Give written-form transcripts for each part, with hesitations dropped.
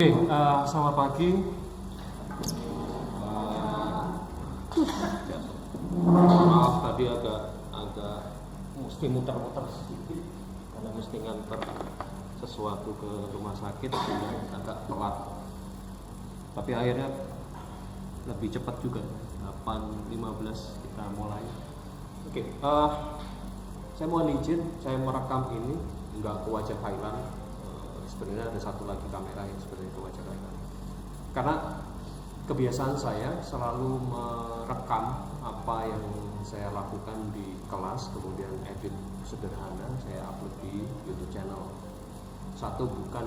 Selamat pagi. Maaf tadi agak mesti muter-muter sedikit karena mesti nganter sesuatu ke rumah sakit, agak telat. Tapi akhirnya lebih cepat juga, 8.15 kita mulai. Saya mohon izin, saya merekam ini nggak ke wajah Thailand. Sebenarnya ada satu lagi kamera yang sebenarnya ke wajah Thailand. Karena kebiasaan saya selalu merekam apa yang saya lakukan di kelas, kemudian edit sederhana, saya upload di YouTube channel. Satu, bukan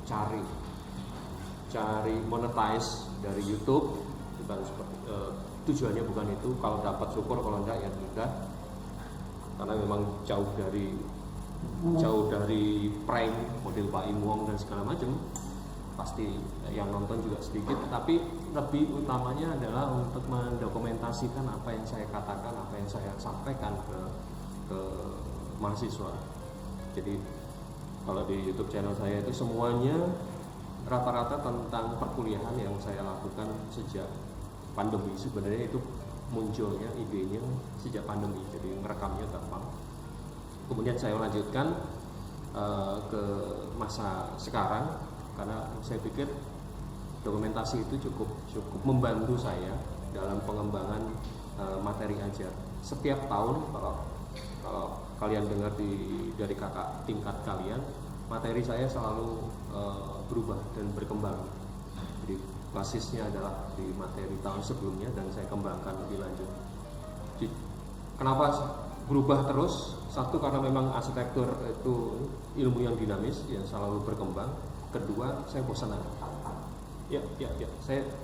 cari monetize dari YouTube, bukan seperti tujuannya bukan itu. Kalau dapat syukur, kalau enggak ya tidak. Karena memang jauh dari prank model Pak Im Wong dan segala macam. Pasti yang nonton juga sedikit, tapi lebih utamanya adalah untuk mendokumentasikan apa yang saya katakan, apa yang saya sampaikan ke mahasiswa. Jadi kalau di YouTube channel saya itu semuanya rata-rata tentang perkuliahan yang saya lakukan sejak pandemi. Sebenarnya itu munculnya idenya sejak pandemi, jadi ngerekamnya gampang. Kemudian saya lanjutkan ke masa sekarang, karena saya pikir dokumentasi itu cukup membantu saya dalam pengembangan materi ajar. Setiap tahun kalau kalian dengar dari kakak tingkat kalian, materi saya selalu berubah dan berkembang. Jadi basisnya adalah di materi tahun sebelumnya dan saya kembangkan lebih lanjut. Jadi, kenapa berubah terus? Satu, karena memang arsitektur itu ilmu yang dinamis, yang selalu berkembang. Kedua, saya bosan. Ya.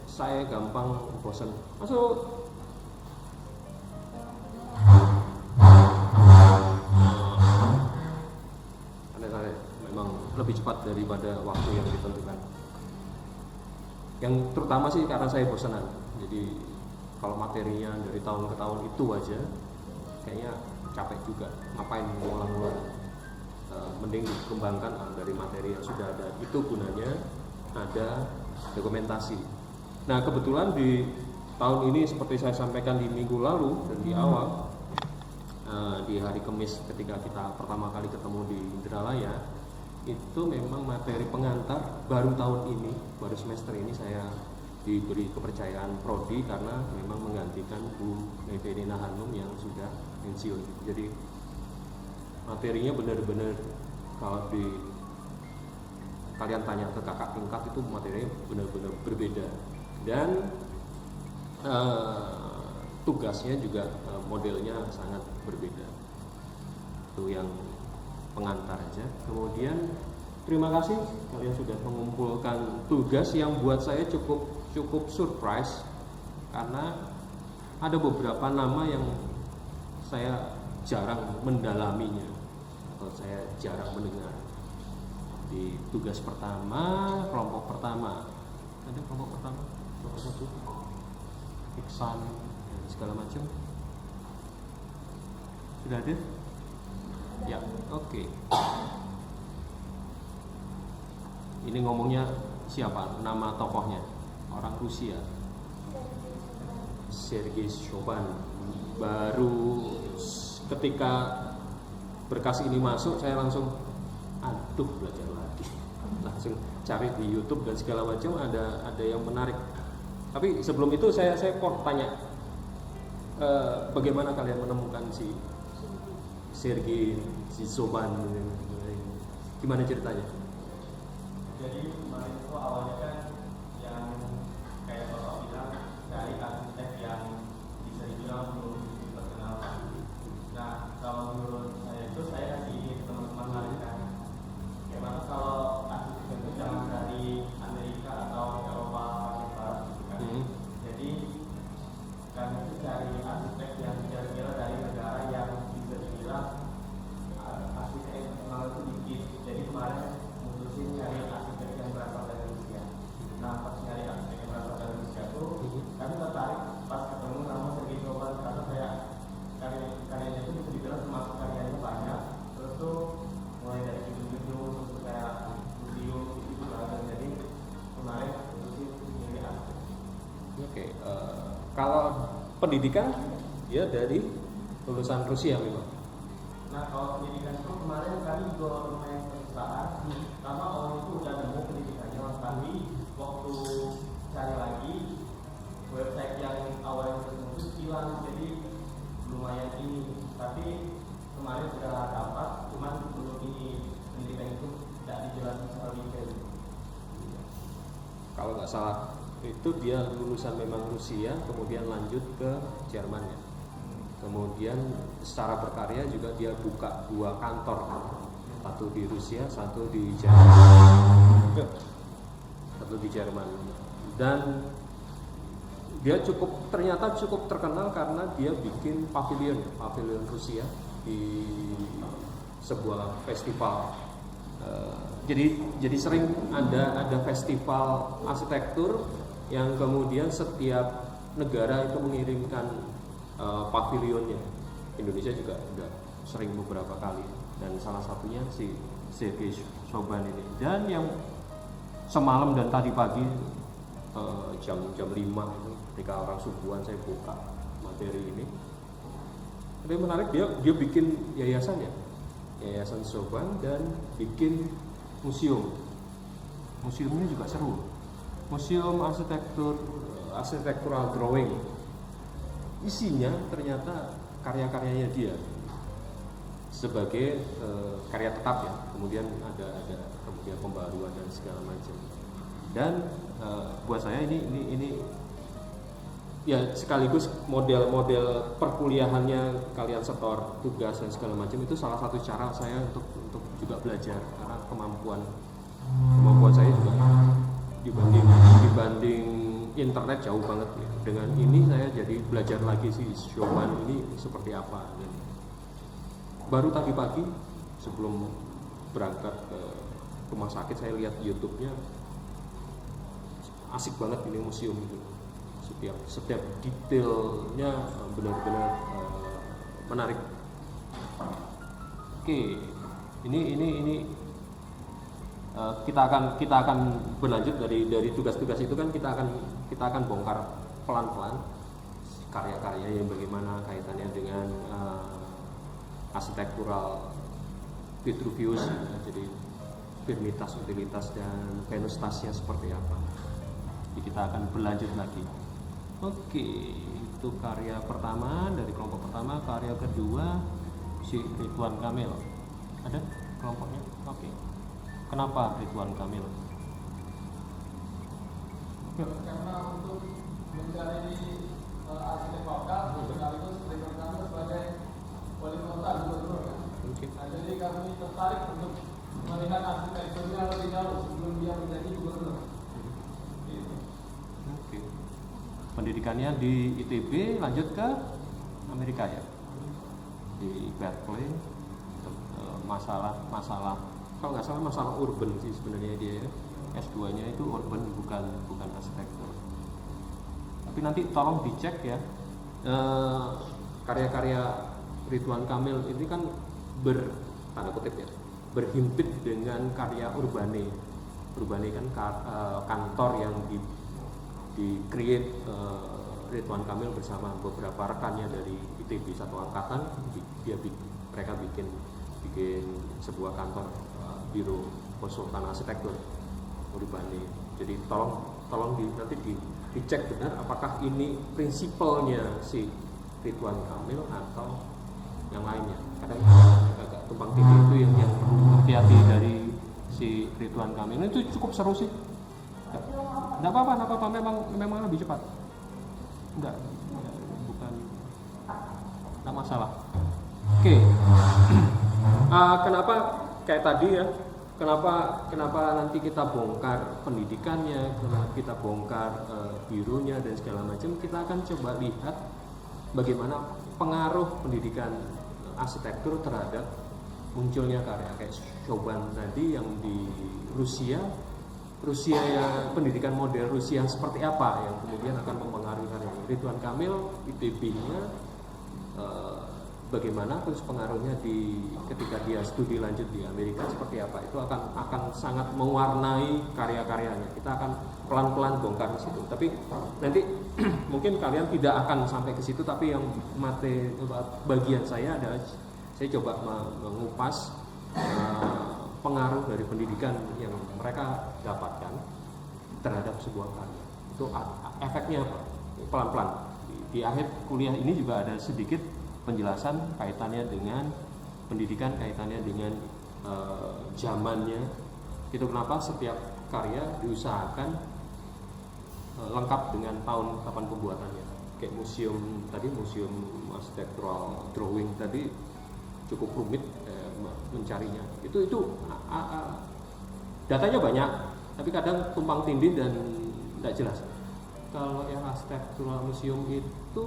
Saya gampang bosan. Masuk. Aneh-aneh, memang lebih cepat daripada waktu yang ditentukan. Yang terutama sih karena saya bosanan. Jadi kalau materinya dari tahun ke tahun itu aja, kayaknya capek juga. Ngapain ngulang-ngulang? Mending dikembangkan dari materi yang sudah ada. Itu gunanya ada dokumentasi. Nah, kebetulan di tahun ini seperti saya sampaikan di minggu lalu dan di awal, di hari Kamis ketika kita pertama kali ketemu di Indralaya, itu memang materi pengantar baru tahun ini, baru semester ini saya diberi kepercayaan prodi karena memang menggantikan Bu Mevelina Hanum yang sudah pensiun. Jadi materinya benar-benar kalau kalian tanya ke kakak tingkat itu materinya benar-benar berbeda, dan tugasnya juga modelnya sangat berbeda. Itu yang pengantar aja. Kemudian terima kasih kalian sudah mengumpulkan tugas yang buat saya cukup surprise, karena ada beberapa nama yang saya jarang mendalaminya atau saya jarang mendengar. Di tugas pertama, kelompok pertama, ada kelompok pertama, kelompok satu, Iksan dan segala macam. Sudah ada? Ya, oke. Ini ngomongnya siapa? Nama tokohnya? Orang Rusia. Sergei Shoban. Baru ketika berkas ini masuk, saya langsung belajar lagi, langsung cari di YouTube dan segala macam, ada yang menarik. Tapi sebelum itu saya kok tanya, bagaimana kalian menemukan si Sergei Shoban? Gimana ceritanya? Jadi kemarin itu awalnya kan yang kayak Bapak bilang dari arsitek yang bisa dibilang belum diperkenalkan. Nah, kalau menurut saya itu saya kasih teman-teman lain kan, gimana kalau arsitek itu jangan dari Amerika atau Eropa paling barat gitu kan. Jadi kan itu cari arsitek yang kira-kira dari negara yang bisa dibilang arsitek internasional itu dikit. Jadi kemarin mutusin cari arsitek yang berasal dari Rusia. pendidikan dia dari lulusan Rusia memang. Nah kalau pendidikan itu kemarin kami juga lumayan kesusahan karena orang itu udah nemu pendidikannya, tapi waktu cari lagi website yang awalnya tertentu hilang, jadi lumayan ini. Tapi kemarin sudah dapat, cuman belum ini pendidikan itu tidak dijelaskan secara detail. Kalau nggak salah itu dia lulusan memang Rusia, kemudian lanjut ke Jerman ya. Kemudian secara berkarya juga dia buka 2 kantor, satu di Rusia, satu di Jerman. Satu di Jerman. Dan dia ternyata cukup terkenal karena dia bikin pavilion Rusia di sebuah festival. Jadi sering ada festival arsitektur yang kemudian setiap negara itu mengirimkan pavilionnya. Indonesia juga udah sering beberapa kali, dan salah satunya si Sergei Soban ini. Dan yang semalam dan tadi pagi jam 5 itu ketika orang subuhan saya buka materi ini. Tapi menarik, dia bikin yayasan Soban dan bikin museum. Museumnya juga seru. Museum architectural drawing. Isinya ternyata karya-karyanya dia sebagai karya tetap ya. Kemudian ada kemudian pembaruan dan segala macam. Dan buat saya ini ya sekaligus model perkuliahannya kalian setor tugas dan segala macam, itu salah satu cara saya untuk juga belajar, karena kemampuan saya juga dibanding internet jauh banget ya. Dengan ini saya jadi belajar lagi si Soban ini seperti apa. Dan baru tadi pagi sebelum berangkat ke rumah sakit saya lihat YouTube-nya, asik banget ini museum itu. Setiap detailnya benar-benar menarik. Oke, ini kita akan berlanjut dari tugas-tugas itu kan kita akan bongkar pelan-pelan karya-karya yang bagaimana kaitannya dengan arsitektural Vitruvius ya, jadi firmitas, utilitas dan venustasnya seperti apa. Jadi kita akan berlanjut lagi. Oke, itu karya pertama dari kelompok pertama. Karya kedua si Ridwan Kamil. Ada kelompoknya? Oke. Kenapa Ridwan Kamil? Karena untuk mencari arsitek lokal, sekaligus Ridwan Kamil sebagai wali kota gubernur kan. Nah, jadi kami tertarik untuk melihat arsitekturnya lebih jauh sebelum dia menjadi gubernur. Oke. Pendidikannya di ITB, lanjut ke Amerika ya, di Berkeley. Masalah kalau nggak salah masalah urban sih sebenarnya dia ya. S2-nya itu urban, bukan arsitektur. Tapi nanti tolong dicek ya, karya-karya Ridwan Kamil ini kan tanda kutip ya, berhimpit dengan karya Urbane. Urbane kan kantor yang di-create Ridwan Kamil bersama beberapa rekannya dari ITB satu angkatan. Mereka bikin sebuah kantor biro konsultan arsitektur Urbane. Jadi tolong nanti dicek benar apakah ini prinsipalnya si Ridwan Kamil atau yang lainnya. Kadang agak tumpang tindih itu yang perlu hati-hati dari si Ridwan Kamil. Itu cukup seru sih. Enggak apa-apa, memang lebih cepat. Enggak masalah. Oke. Kenapa kayak tadi ya? Kenapa nanti kita bongkar pendidikannya, kenapa kita bongkar bironya dan segala macam? Kita akan coba lihat bagaimana pengaruh pendidikan arsitektur terhadap munculnya karya kayak Soban tadi yang di Rusia ya, pendidikan model Rusia seperti apa yang kemudian akan mempengaruhi karya Ridwan Kamil ITB-nya, bagaimana terus pengaruhnya ketika dia studi lanjut di Amerika seperti apa, itu akan sangat mewarnai karya-karyanya. Kita akan pelan-pelan bongkar di situ. Tapi nanti mungkin kalian tidak akan sampai ke situ, tapi yang bagian saya adalah saya coba mengupas pengaruh dari pendidikan yang mereka dapatkan terhadap sebuah karya. Itu efeknya apa? Pelan-pelan. Di akhir kuliah ini juga ada sedikit penjelasan kaitannya dengan pendidikan, kaitannya dengan zamannya. Itu kenapa setiap karya diusahakan lengkap dengan tahun kapan pembuatannya. Kayak museum tadi, museum architectural drawing tadi cukup rumit mencarinya. Itu datanya banyak, tapi kadang tumpang tindih dan tidak jelas. Kalau yang architectural museum itu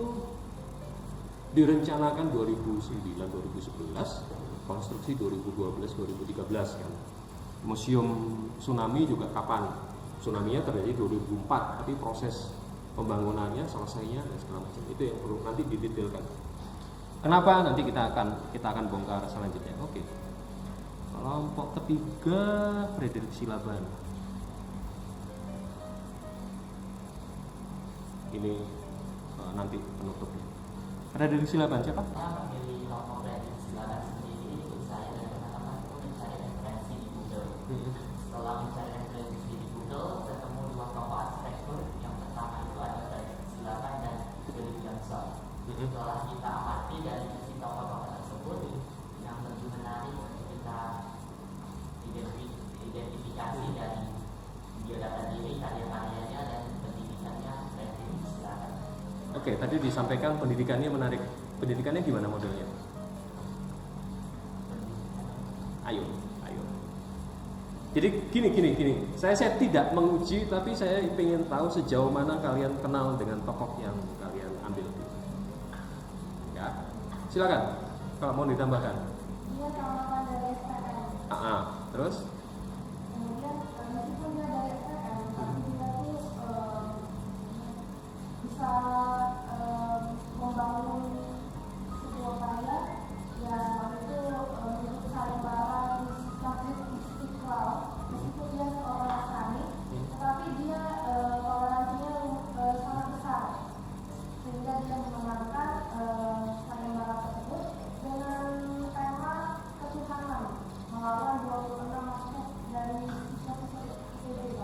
direncanakan 2009-2011, konstruksi 2012-2013 kan. Museum tsunami juga kapan? Tsunami-nya terjadi 2004, tapi proses pembangunannya, selesainya dan segala macam itu yang perlu nanti didetailkan. Kenapa? Nanti kita akan bongkar selanjutnya. Oke. Kelompok ketiga, Frederick Silaban. Ini nanti penutupnya. Frederick Silaban siapa? Saya memilih kelompok Frederick Silaban sendiri itu saya dan teman-teman itu mencari referensi di Google. Setelah mencari referensi di Google, ketemu dua tokoh arsitektur. Yang pertama itu ada Frederick Silaban dan Willy Johnson. Setelah kita amati dari isi tokoh-tokoh tersebut, yang lebih menarik untuk kita identifikasi dari biodata diri, karya-karyanya dan pendidikannya Frederick Silaban. Oke, tadi disampaikan pendidikannya menarik. Pendidikannya gimana modelnya? Ayo. Jadi gini. Saya tidak menguji, tapi saya ingin tahu sejauh mana kalian kenal dengan tokoh yang kalian ambil. Ya, silakan. Kalau mau ditambahkan. Dia sama dari SPM. Terus? Kemudian meskipun dia dari SPM, tapi dia tuh bisa membangun sebuah karya yang waktu itu menurut sayembara Masjid Istiqlal. Meskipun dia seorang Nasrani, tetapi dia toleransinya sangat besar, sehingga dia memenangkan sayembara tersebut dengan tema ketuhanan melawan 26 maksud dari siswa-siswa ITB.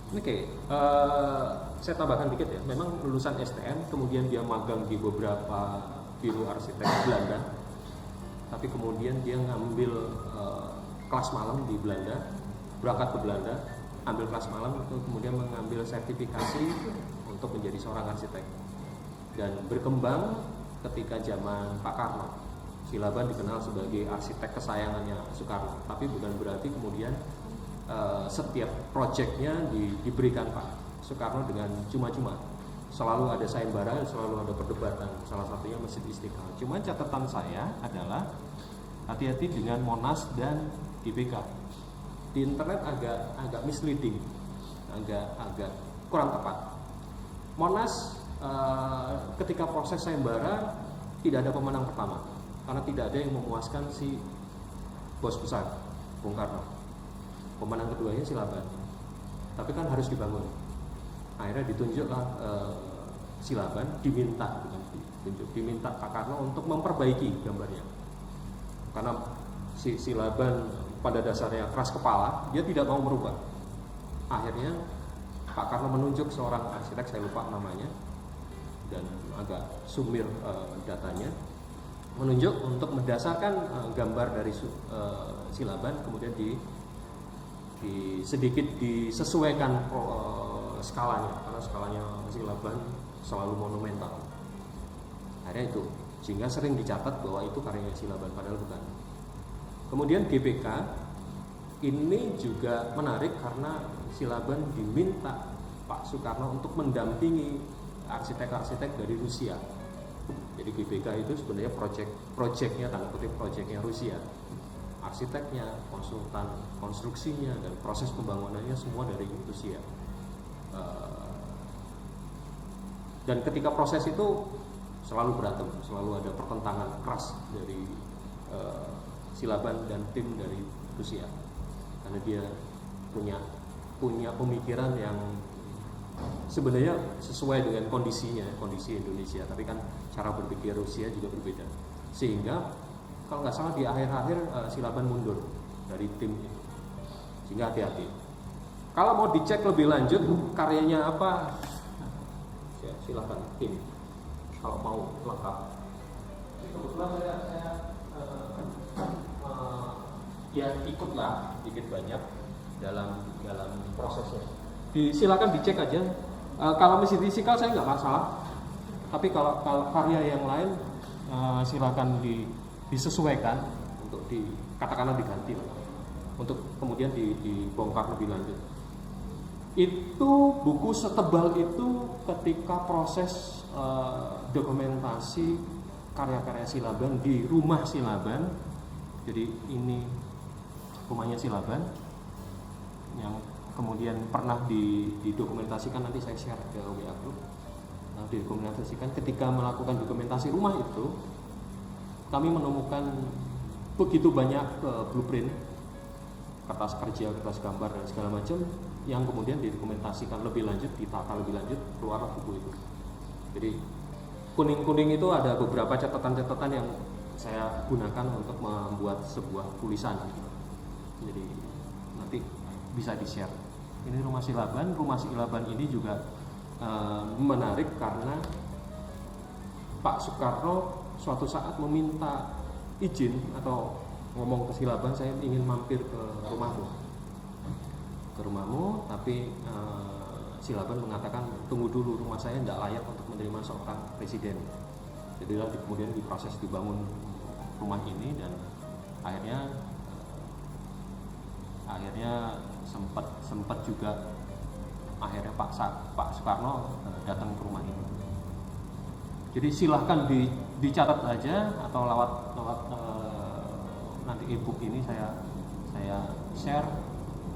Oke, saya tambahkan dikit ya. Memang lulusan STM, kemudian dia magang di beberapa biro arsitek Belanda, tapi kemudian dia ngambil kelas malam di Belanda, berangkat ke Belanda, ambil kelas malam, itu kemudian mengambil sertifikasi untuk menjadi seorang arsitek dan berkembang ketika zaman Pak Karno. Silaban dikenal sebagai arsitek kesayangannya Soekarno, tapi bukan berarti kemudian setiap proyeknya diberikan Pak Soekarno dengan cuma-cuma. Selalu ada sayembara, selalu ada perdebatan. Salah satunya Masjid Istiqlal. Cuma catatan saya adalah hati-hati dengan Monas dan GBK. Di internet agak misleading, agak kurang tepat. Monas ketika proses sayembara tidak ada pemenang pertama, karena tidak ada yang memuaskan si bos besar Bung Karno. Pemenang keduanya Silaban, tapi kan harus dibangun. Akhirnya ditunjuklah Silaban, diminta Pak Karno untuk memperbaiki gambarnya, karena si Silaban pada dasarnya keras kepala, dia tidak mau merubah. Akhirnya Pak Karno menunjuk seorang arsitek, saya lupa namanya dan agak sumir datanya, menunjuk untuk mendasarkan gambar dari Silaban, kemudian sedikit disesuaikan skalanya, karena skalanya Silaban selalu monumental. Akhirnya itu, sehingga sering dicatat bahwa itu karyanya Silaban, padahal bukan. Kemudian GBK ini juga menarik karena Silaban diminta Pak Soekarno untuk mendampingi arsitek-arsitek dari Rusia. Jadi GBK itu sebenarnya proyeknya, tanda kutip proyeknya Rusia. Arsiteknya, konsultan konstruksinya, dan proses pembangunannya semua dari Rusia. Dan ketika proses itu selalu berantem, selalu ada pertentangan keras dari Silaban dan tim dari Rusia, karena dia punya pemikiran yang sebenarnya sesuai dengan kondisi Indonesia, tapi kan cara berpikir Rusia juga berbeda. Sehingga kalau nggak salah di akhir-akhir Silaban mundur dari tim itu. Sehingga hati-hati. Kalau mau dicek lebih lanjut karyanya apa, ya, silakan tim. Kalau mau lengkap. Kebetulan saya ya ikutlah dikit banyak dalam prosesnya. Silakan dicek aja. Kalau mesin fisikal saya nggak masalah. Tapi kalau karya yang lain silakan disesuaikan untuk katakanlah diganti lah. Untuk kemudian dibongkar lebih lanjut. Itu buku setebal itu ketika proses dokumentasi karya-karya Silaban di rumah Silaban. Jadi ini rumahnya Silaban yang kemudian pernah didokumentasikan, nanti saya share ke WA Group. Nah, didokumentasikan ketika melakukan dokumentasi rumah itu kami menemukan begitu banyak blueprint, kertas kerja, kertas gambar dan segala macam yang kemudian didokumentasikan lebih lanjut, ditata lebih lanjut, keluarlah buku itu. Jadi kuning-kuning itu ada beberapa catatan-catatan yang saya gunakan untuk membuat sebuah tulisan. Jadi nanti bisa di-share. Ini rumah Silaban. Rumah Silaban ini juga menarik karena Pak Soekarno suatu saat meminta izin atau ngomong ke Silaban, saya ingin mampir ke rumahmu, tapi Silaban mengatakan tunggu dulu, rumah saya tidak layak untuk menerima seorang presiden. Jadi kemudian diproses dibangun rumah ini dan akhirnya sempat juga akhirnya Pak Soekarno datang ke rumah ini. Jadi silahkan dicatat aja atau lewat nanti e-book ini saya share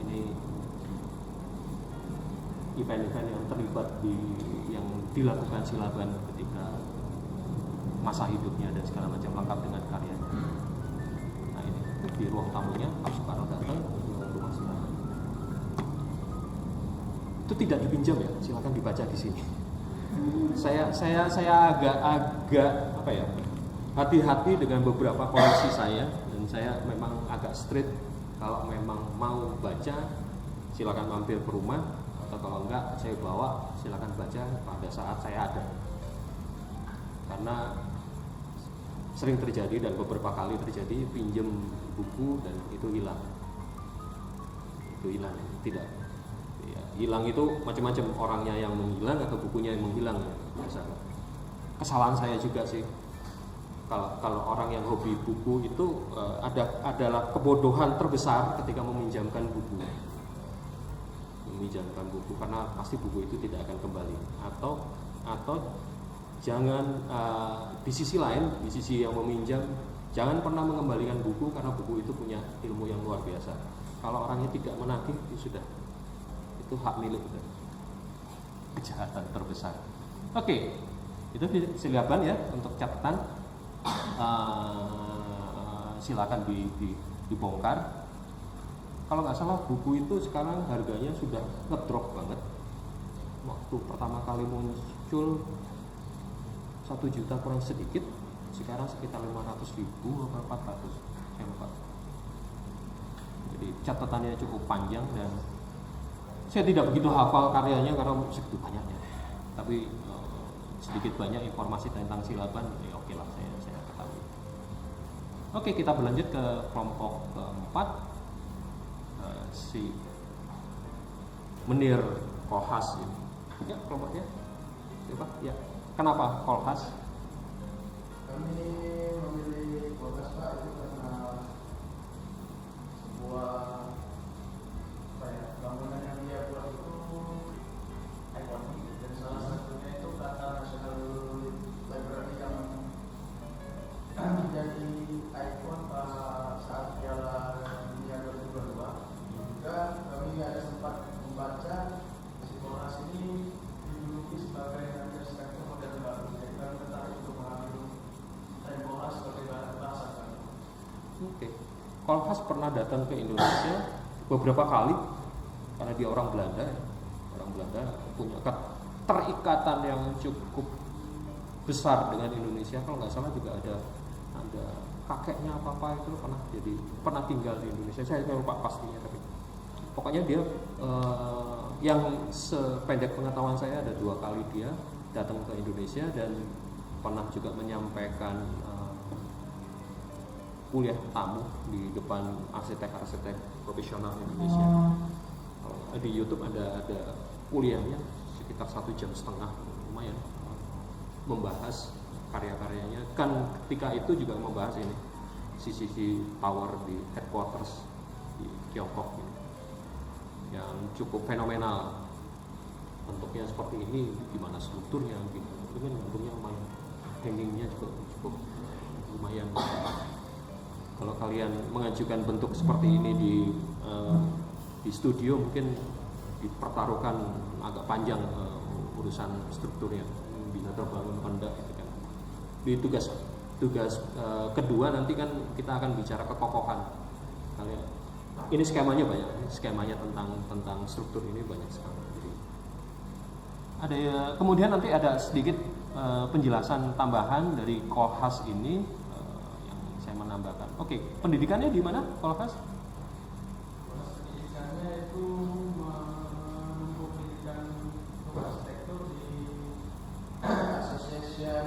ini event-event yang terlibat yang dilakukan Silaban ketika masa hidupnya dan segala macam, lengkap dengan karyanya. Nah ini di ruang tamunya Pak Soekarno datang ke rumah Silaban. Itu tidak dipinjam ya, silakan dibaca di sini. Saya agak apa ya, hati-hati dengan beberapa koleksi saya, dan saya memang agak strict. Kalau memang mau baca silakan mampir ke rumah, atau kalau enggak saya bawa, silakan baca pada saat saya ada. Karena sering terjadi dan beberapa kali terjadi pinjam buku dan itu hilang. Tidak. Ya, hilang itu macam-macam, orangnya yang menghilang atau bukunya yang menghilang. Kesalahan saya juga sih. Kalau orang yang hobi buku itu adalah kebodohan terbesar ketika meminjamkan buku, karena pasti buku itu tidak akan kembali. Atau jangan di sisi lain, di sisi yang meminjam, jangan pernah mengembalikan buku karena buku itu punya ilmu yang luar biasa. Kalau orangnya tidak menagih, sudah itu hak milik, kejahatan terbesar. Oke, itu Silaban ya untuk catatan. Silakan dibongkar. Kalau nggak salah buku itu sekarang harganya sudah ngedrop banget. Waktu pertama kali muncul 1 juta kurang sedikit, sekarang sekitar 500.000 atau 400, saya lupa. Jadi catatannya cukup panjang dan saya tidak begitu hafal karyanya karena segitu banyaknya. Tapi sedikit banyak informasi tentang Silaban, ya oke lah saya ketahui. Oke, kita berlanjut ke kelompok keempat, si Menir Kolhas ini. Ya, kelompoknya siapa? Ya, kenapa Kolhas? Kami memilih Kolhas Pak itu karena sebuah bangunan yang dia buat itu ikonik, dan salah satunya itu kata National Library yang menjadi ikon saat Piala Dunia 2022. Juga kami ada sempat membaca si Kolhas ini dijuluki sebagai arsitektur modern baru. Jadi kami tertarik untuk mengambil tren Kolhas sebagai bahasa kami. Oke. Kolhas pernah datang ke Indonesia beberapa kali karena dia orang Belanda. orang Belanda punya keterikatan yang cukup besar dengan Indonesia. Kalau nggak salah juga ada kakeknya apa itu pernah tinggal di Indonesia. Saya lupa pastinya, tapi pokoknya dia yang sependek pengetahuan saya ada 2 kali dia datang ke Indonesia dan pernah juga menyampaikan kuliah tamu di depan arsitek-arsitek profesional Indonesia. Di YouTube ada kuliahnya sekitar 1,5 jam, lumayan, membahas karya-karyanya. Kan ketika itu juga membahas ini sisi tower di headquarters di Tiongkok ini, yang cukup fenomenal. Bentuknya seperti ini, gimana strukturnya, gitu. Itu kan bentuknya lumayan, hangingnya cukup lumayan. Kalau kalian mengajukan bentuk seperti ini di studio, mungkin dipertaruhkan agak panjang urusan strukturnya, bisa terbangun apa enggak gitu kan. Di tugas kedua nanti kan kita akan bicara kekokohan. Kalian ini skemanya banyak, skemanya tentang struktur ini banyak sekali. Jadi ada kemudian nanti ada sedikit penjelasan tambahan dari Kolhas ini yang saya menambahkan. Oke, pendidikannya di mana Kolhas? Pendidikannya itu menempuh pendidikan arsitektur di Association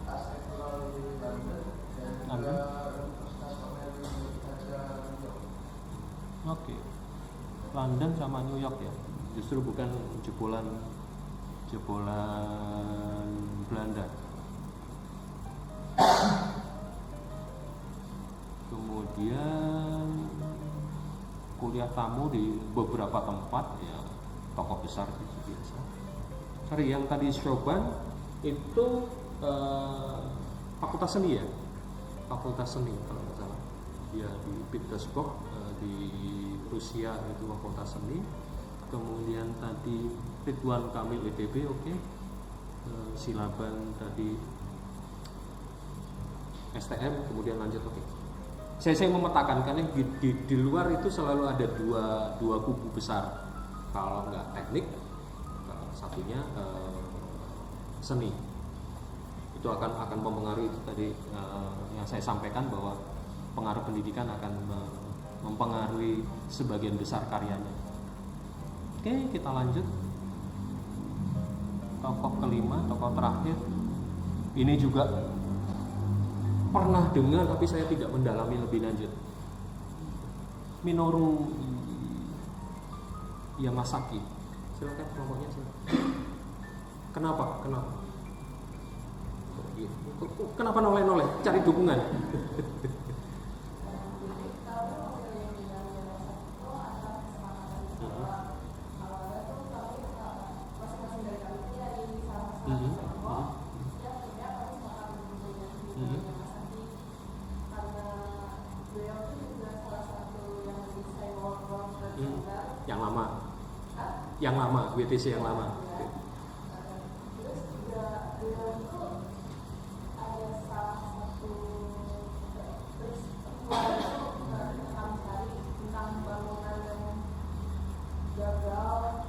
Architectural di London dan juga Universitas Cornell Universitas New York. Oke, London sama New York ya. Justru bukan jebolan Belanda. Kemudian kuliah tamu di beberapa tempat ya, tokoh besar itu biasa. Sorry, yang tadi Shoban itu fakultas seni ya, fakultas seni kalau nggak salah. Dia di Petersburg di Rusia itu fakultas seni. Kemudian tadi Ridwan Kamil ITB, oke. Silaban tadi STM, kemudian lanjut, oke. Saya memetakan karena di luar itu selalu ada dua kubu besar. Kalau nggak teknik, satunya seni. Itu akan mempengaruhi itu tadi yang saya sampaikan bahwa pengaruh pendidikan akan mempengaruhi sebagian besar karyanya. Oke, kita lanjut. Tokoh kelima, tokoh terakhir. Ini juga pernah dengar tapi saya tidak mendalami lebih lanjut. Minoru Yamasaki. Silakan kelompoknya. Kenapa? Kenapa noleh-noleh? Cari dukungan. Yang lama, WTC yang lama. Terus juga beliau itu ada salah satu peristiwa itu pertama kali tentang bangunan yang gagal.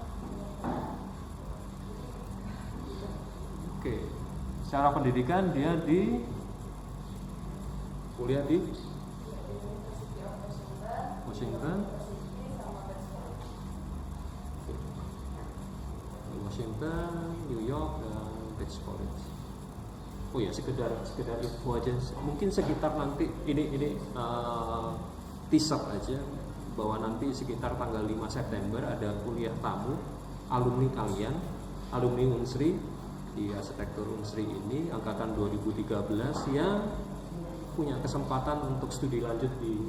Oke, secara pendidikan dia di kuliah di Washington. Washington, New York, dan Pittsburgh. Oh ya, sekedar info aja. Mungkin sekitar nanti ini teaser aja bahwa nanti sekitar tanggal 5 September ada kuliah tamu alumni kalian, alumni Unsri di arsitektur Unsri ini angkatan 2013 yang punya kesempatan untuk studi lanjut di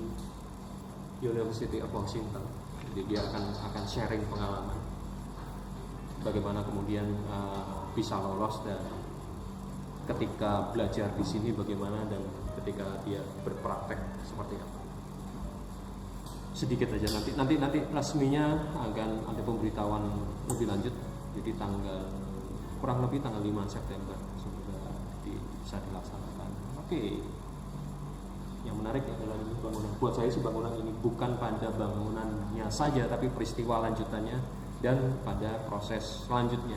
University of Washington. Jadi dia akan sharing pengalaman. Bagaimana kemudian bisa lolos dan ketika belajar di sini bagaimana dan ketika dia berpraktek seperti apa. Sedikit aja nanti resminya akan ada pemberitahuan lebih lanjut. Jadi kurang lebih tanggal 5 September sudah bisa dilaksanakan. Oke. Yang menarik adalah bangunan. Buat saya sih bangunan ini bukan pada bangunannya saja tapi peristiwa lanjutannya dan pada proses selanjutnya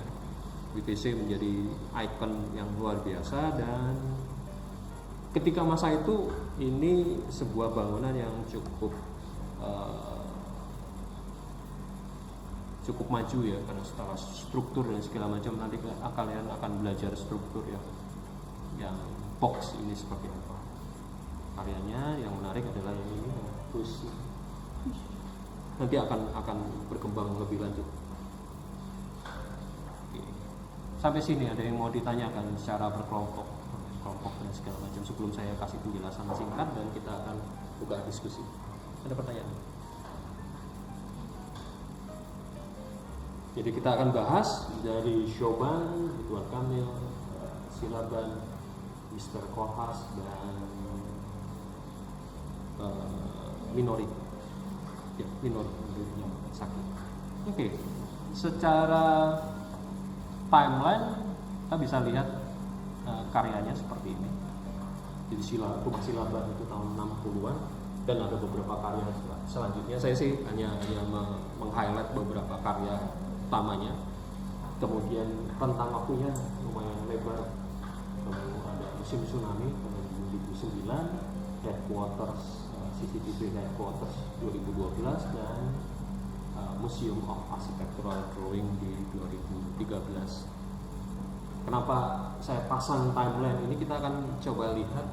WTC menjadi ikon yang luar biasa. Dan ketika masa itu ini sebuah bangunan yang cukup maju ya, karena secara struktur dan segala macam. Nanti kalian akan belajar struktur ya, yang box ini seperti apa karyanya. Yang menarik adalah yang ini, bus. Nanti akan berkembang lebih lanjut. Oke. Sampai sini ada yang mau ditanyakan secara berkelompok dan segala macam sebelum saya kasih penjelasan singkat dan kita akan buka diskusi. Ada pertanyaan? Jadi kita akan bahas dari Shoban, Ridwan Kamil, Silaban, Mr. Kohas, dan Minori. Ya, Minori yang sakit. Oke. Secara timeline kita bisa lihat karyanya seperti ini. Jadi rumah Silaban itu tahun 60-an dan ada beberapa karya selanjutnya. Saya sih hanya meng-highlight beberapa karya utamanya. Kemudian rentang waktunya lumayan lebar. Lalu ada musim tsunami tahun 2009, headquarters CCTV headquarters 2012, dan Museum of Architectural Drawing di 2013. Kenapa saya pasang timeline ini? Kita akan coba lihat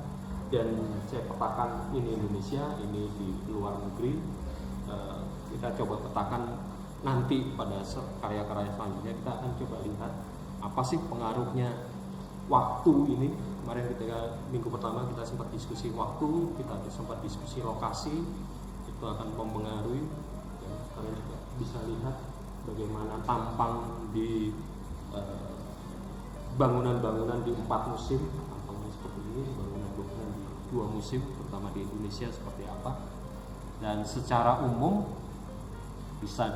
dan saya petakan ini Indonesia, ini di luar negeri. Kita coba petakan nanti pada karya-karya selanjutnya. Kita akan coba lihat apa sih pengaruhnya waktu ini. Kemarin ketika minggu pertama kita sempat diskusi waktu, kita sempat diskusi lokasi, itu akan mempengaruhi. Ya, kalian juga bisa lihat bagaimana tampang di bangunan-bangunan di 4 musim, tampangnya seperti ini. Bangunan-bangunan di 2 musim, terutama di Indonesia seperti apa. Dan secara umum bisa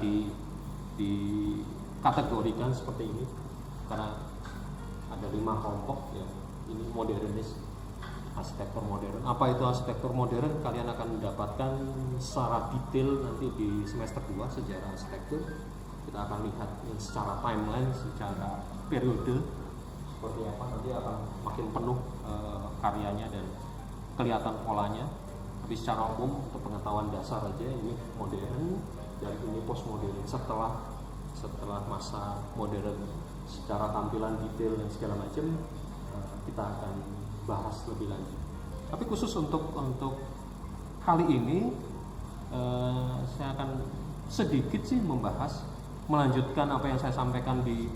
dikategorikan seperti ini karena ada 5 kelompok ya. Ini modernis, arsitektur modern. Apa itu arsitektur modern? Kalian akan mendapatkan secara detail nanti di semester 2 sejarah arsitektur. Kita akan lihat secara timeline, secara periode seperti apa. Nanti akan makin penuh karyanya dan kelihatan polanya. Tapi secara umum untuk pengetahuan dasar aja, ini modern dan ini postmodern. Setelah masa modern, secara tampilan detail dan segala macam kita akan bahas lebih lanjut. Tapi khusus untuk kali ini saya akan sedikit sih melanjutkan apa yang saya sampaikan di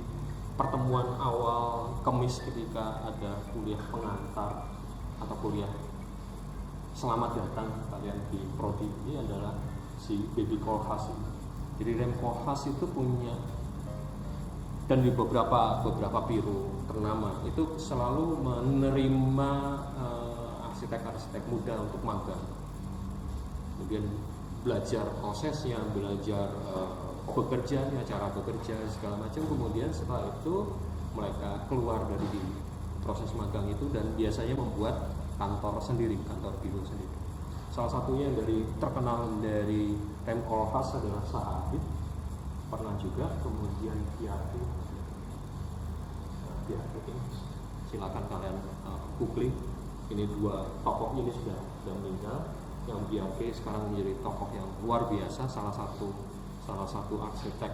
pertemuan awal Kamis ketika ada kuliah pengantar atau kuliah selamat datang kalian di prodi. Ini adalah si Baby Koolhaas ini. Jadi Rem Koolhaas itu punya, dan di beberapa biro ternama itu selalu menerima arsitek-arsitek muda untuk magang. Kemudian belajar prosesnya, belajar bekerjanya, cara bekerja segala macam. Kemudian setelah itu mereka keluar dari proses magang itu dan biasanya membuat kantor sendiri, kantor biro sendiri. Salah satunya yang terkenal dari Rem Koolhaas adalah Sahabit, pernah juga. Kemudian Piaget, silakan kalian googling. Ini 2 tokoh ini sudah meninggal. Yang Piaget sekarang menjadi tokoh yang luar biasa, salah satu arsitek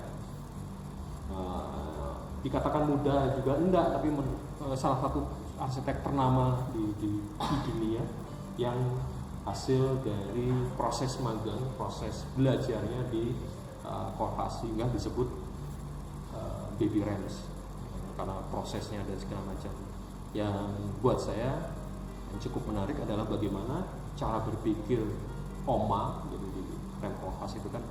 dikatakan muda juga enggak, tapi salah satu arsitek ternama di dunia yang hasil dari proses magang, proses belajarnya di Koolhaas, sehingga disebut Baby Rems karena prosesnya dan segala macam. Yang buat saya yang cukup menarik adalah bagaimana cara berpikir Oma. Jadi di Rem Koolhaas itu kan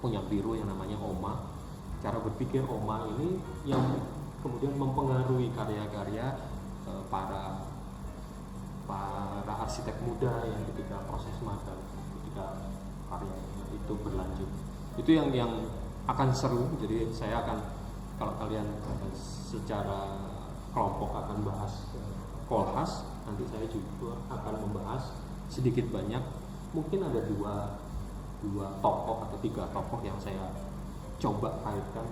punya biro yang namanya Oma. Cara berpikir Oma ini yang kemudian mempengaruhi karya-karya para arsitek muda yang ketika proses magang, ketika karyanya itu berlanjut. Itu yang akan seru. Jadi saya akan, kalau kalian secara kelompok akan bahas Koolhaas, nanti saya juga akan membahas sedikit banyak, mungkin ada dua 2 tokoh atau 3 tokoh yang saya coba kaitkan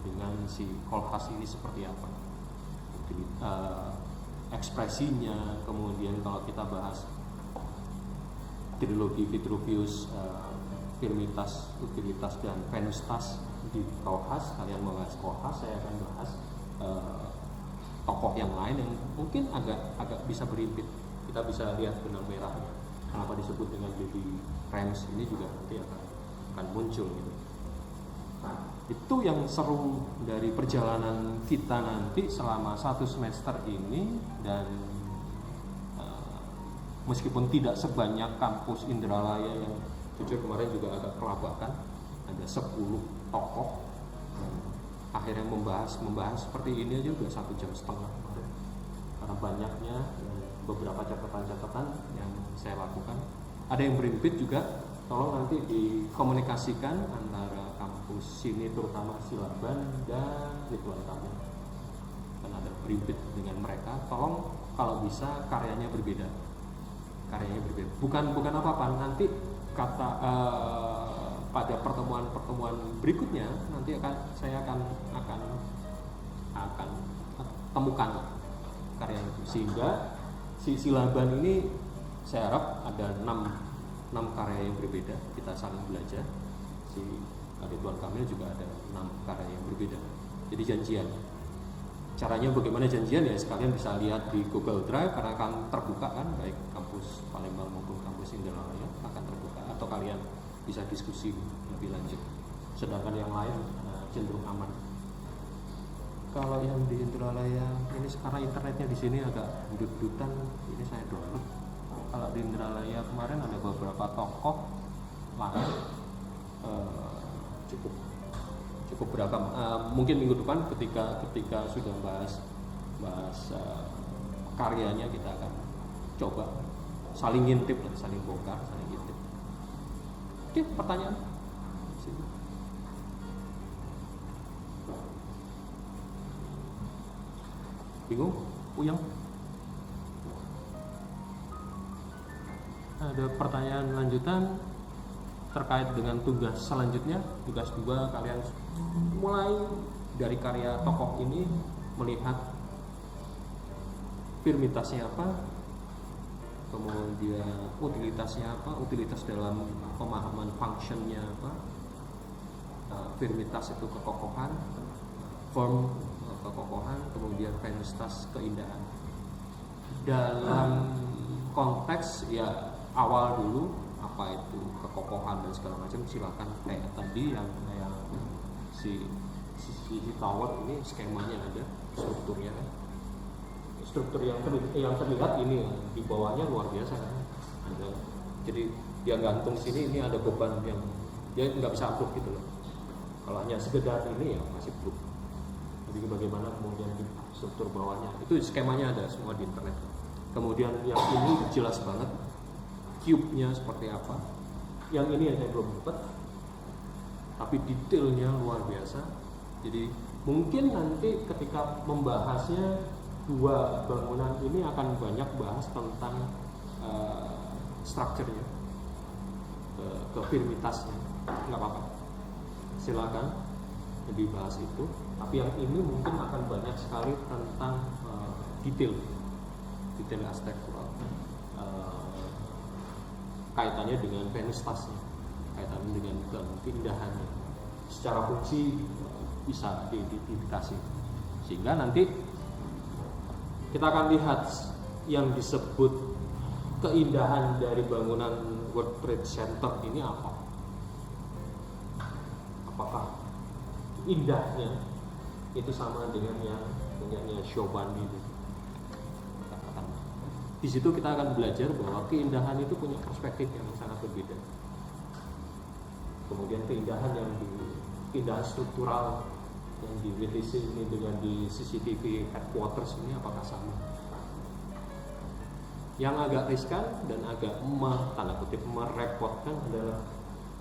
dengan si Kohlhaas ini seperti apa. Jadi, ekspresinya, kemudian kalau kita bahas trilogi Vitruvius, Firmitas, Utilitas, dan Venustas di Kohlhaas, kalian membahas Kohlhaas, saya akan bahas tokoh yang lain yang mungkin agak bisa berimpit. Kita bisa lihat benang merahnya. Kenapa disebut dengan baby Rems ini juga nanti akan muncul gitu. Nah, itu yang seru dari perjalanan kita nanti selama 1 semester ini. Dan meskipun tidak sebanyak kampus Indralaya yang jujur kemarin juga agak kelabakan, ada 10 tokoh akhirnya membahas seperti ini aja udah 1,5 jam kemarin, karena banyaknya beberapa catatan-catatan yang saya lakukan. Ada yang berimpit juga, tolong nanti dikomunikasikan antara kampus sini, terutama Silaban dan Ridwan Kamil, dan ada berimpit dengan mereka. Tolong kalau bisa karyanya berbeda, bukan apa-apa, nanti kata pada pertemuan berikutnya nanti saya akan temukan karya itu, sehingga si Silaban ini saya harap ada 6 karya yang berbeda, kita saling belajar. Si Ridwan Kamil juga ada 6 karya yang berbeda, jadi janjian. Caranya bagaimana janjian ya, sekalian bisa lihat di Google Drive karena akan terbuka kan, baik kampus Palembang maupun kampus Indralaya akan terbuka, atau kalian bisa diskusi lebih lanjut. Sedangkan yang lain cenderung aman. Kalau yang di Indralaya ini sekarang internetnya di sini agak dudut-dudutan, ini saya download. Kalau di Indralaya kemarin ada beberapa tokoh lain, cukup beragam. Mungkin minggu depan ketika sudah bahas karyanya, kita akan coba saling ngintip, saling bongkar, saling ngintip. Oke, pertanyaan? Bingung? Puyeng? Ada pertanyaan lanjutan terkait dengan tugas selanjutnya, tugas 2, kalian mulai dari karya tokoh ini melihat firmitasnya apa, kemudian utilitasnya apa, utilitas dalam pemahaman functionnya apa, firmitas itu kekokohan, form kekokohan, kemudian Venustas keindahan. Dalam konteks ya awal dulu, apa itu kekokohan dan segala macam, silakan kayak tadi yang si tower ini skemanya ada, strukturnya kan. Struktur yang terlihat ini di bawahnya luar biasa kan. Ada, jadi dia gantung sini, ini ada beban yang dia nggak bisa ambruk gitu loh. Kalau hanya sekedar ini ya masih ambruk. Jadi bagaimana kemudian di struktur bawahnya itu skemanya ada semua di internet. Kemudian yang ini jelas banget cube-nya seperti apa. Yang ini yang saya belum dapat, tapi detailnya luar biasa. Jadi mungkin nanti ketika membahasnya 2 bangunan ini akan banyak bahas tentang strukturnya, ke firmitasnya. Nggak apa-apa, silakan dibahas itu. Tapi yang ini mungkin akan banyak sekali tentang detail arsitektural, kaitannya dengan Venustasnya, kaitannya dengan keindahannya. Secara fungsi bisa diidentifikasi, sehingga nanti kita akan lihat yang disebut keindahan dari bangunan World Trade Center ini apa. Apakah indahnya itu sama dengan yang punyanya Chopin itu? Di situ kita akan belajar bahwa keindahan itu punya perspektif yang sangat berbeda. Kemudian keindahan struktural yang di WTC ini dengan di CCTV headquarters ini apakah sama? Yang agak riskan dan agak tanda kutip merepotkan adalah